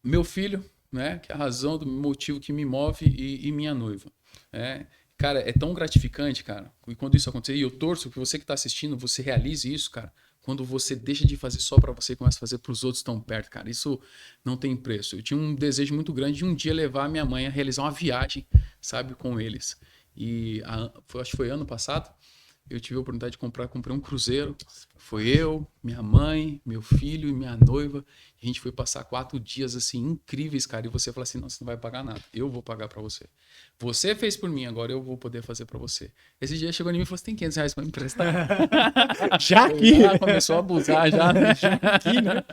S4: Meu filho, né, que é a razão do motivo que me move, e minha noiva. Cara, é tão gratificante, cara, e quando isso acontecer, e eu torço que você que está assistindo, você realize isso, cara, quando você deixa de fazer só para você e começa a fazer para os outros tão perto, cara, isso não tem preço. Eu tinha um desejo muito grande de um dia levar a minha mãe a realizar uma viagem, sabe, com eles. E acho que foi ano passado, eu tive a oportunidade de comprei um cruzeiro. Foi eu, minha mãe, meu filho e minha noiva. A gente foi passar 4 dias assim incríveis, cara. E você fala assim, não, você não vai pagar nada. Eu vou pagar para você. Você fez por mim, agora eu vou poder fazer para você. Esse dia chegou em mim e falou, você tem R$500 para me emprestar?
S1: Já aqui.
S4: Começou a abusar já.
S1: Já aqui, né?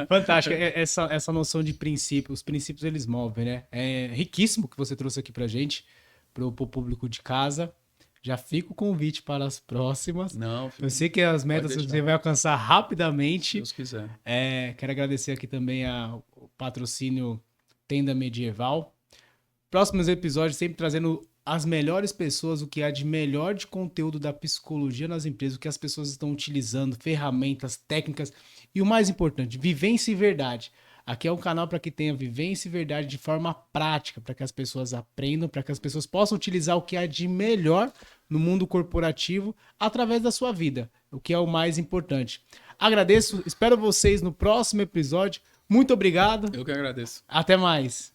S1: Fantástico. Essa noção de princípio. Os princípios, eles movem, né? É riquíssimo que você trouxe aqui pra gente, pro público de casa. Já fica o convite para as próximas.
S4: Não,
S1: eu sei que as metas você vai alcançar rapidamente.
S4: Se Deus quiser.
S1: Quero agradecer aqui também o patrocínio Tenda Medieval. Próximos episódios sempre trazendo as melhores pessoas, o que há de melhor de conteúdo da psicologia nas empresas, o que as pessoas estão utilizando, ferramentas, técnicas e o mais importante, vivência e verdade. Aqui é um canal para que tenha vivência e verdade de forma prática, para que as pessoas aprendam, para que as pessoas possam utilizar o que há de melhor no mundo corporativo através da sua vida, o que é o mais importante. Agradeço, espero vocês no próximo episódio. Muito obrigado.
S4: Eu que agradeço.
S1: Até mais.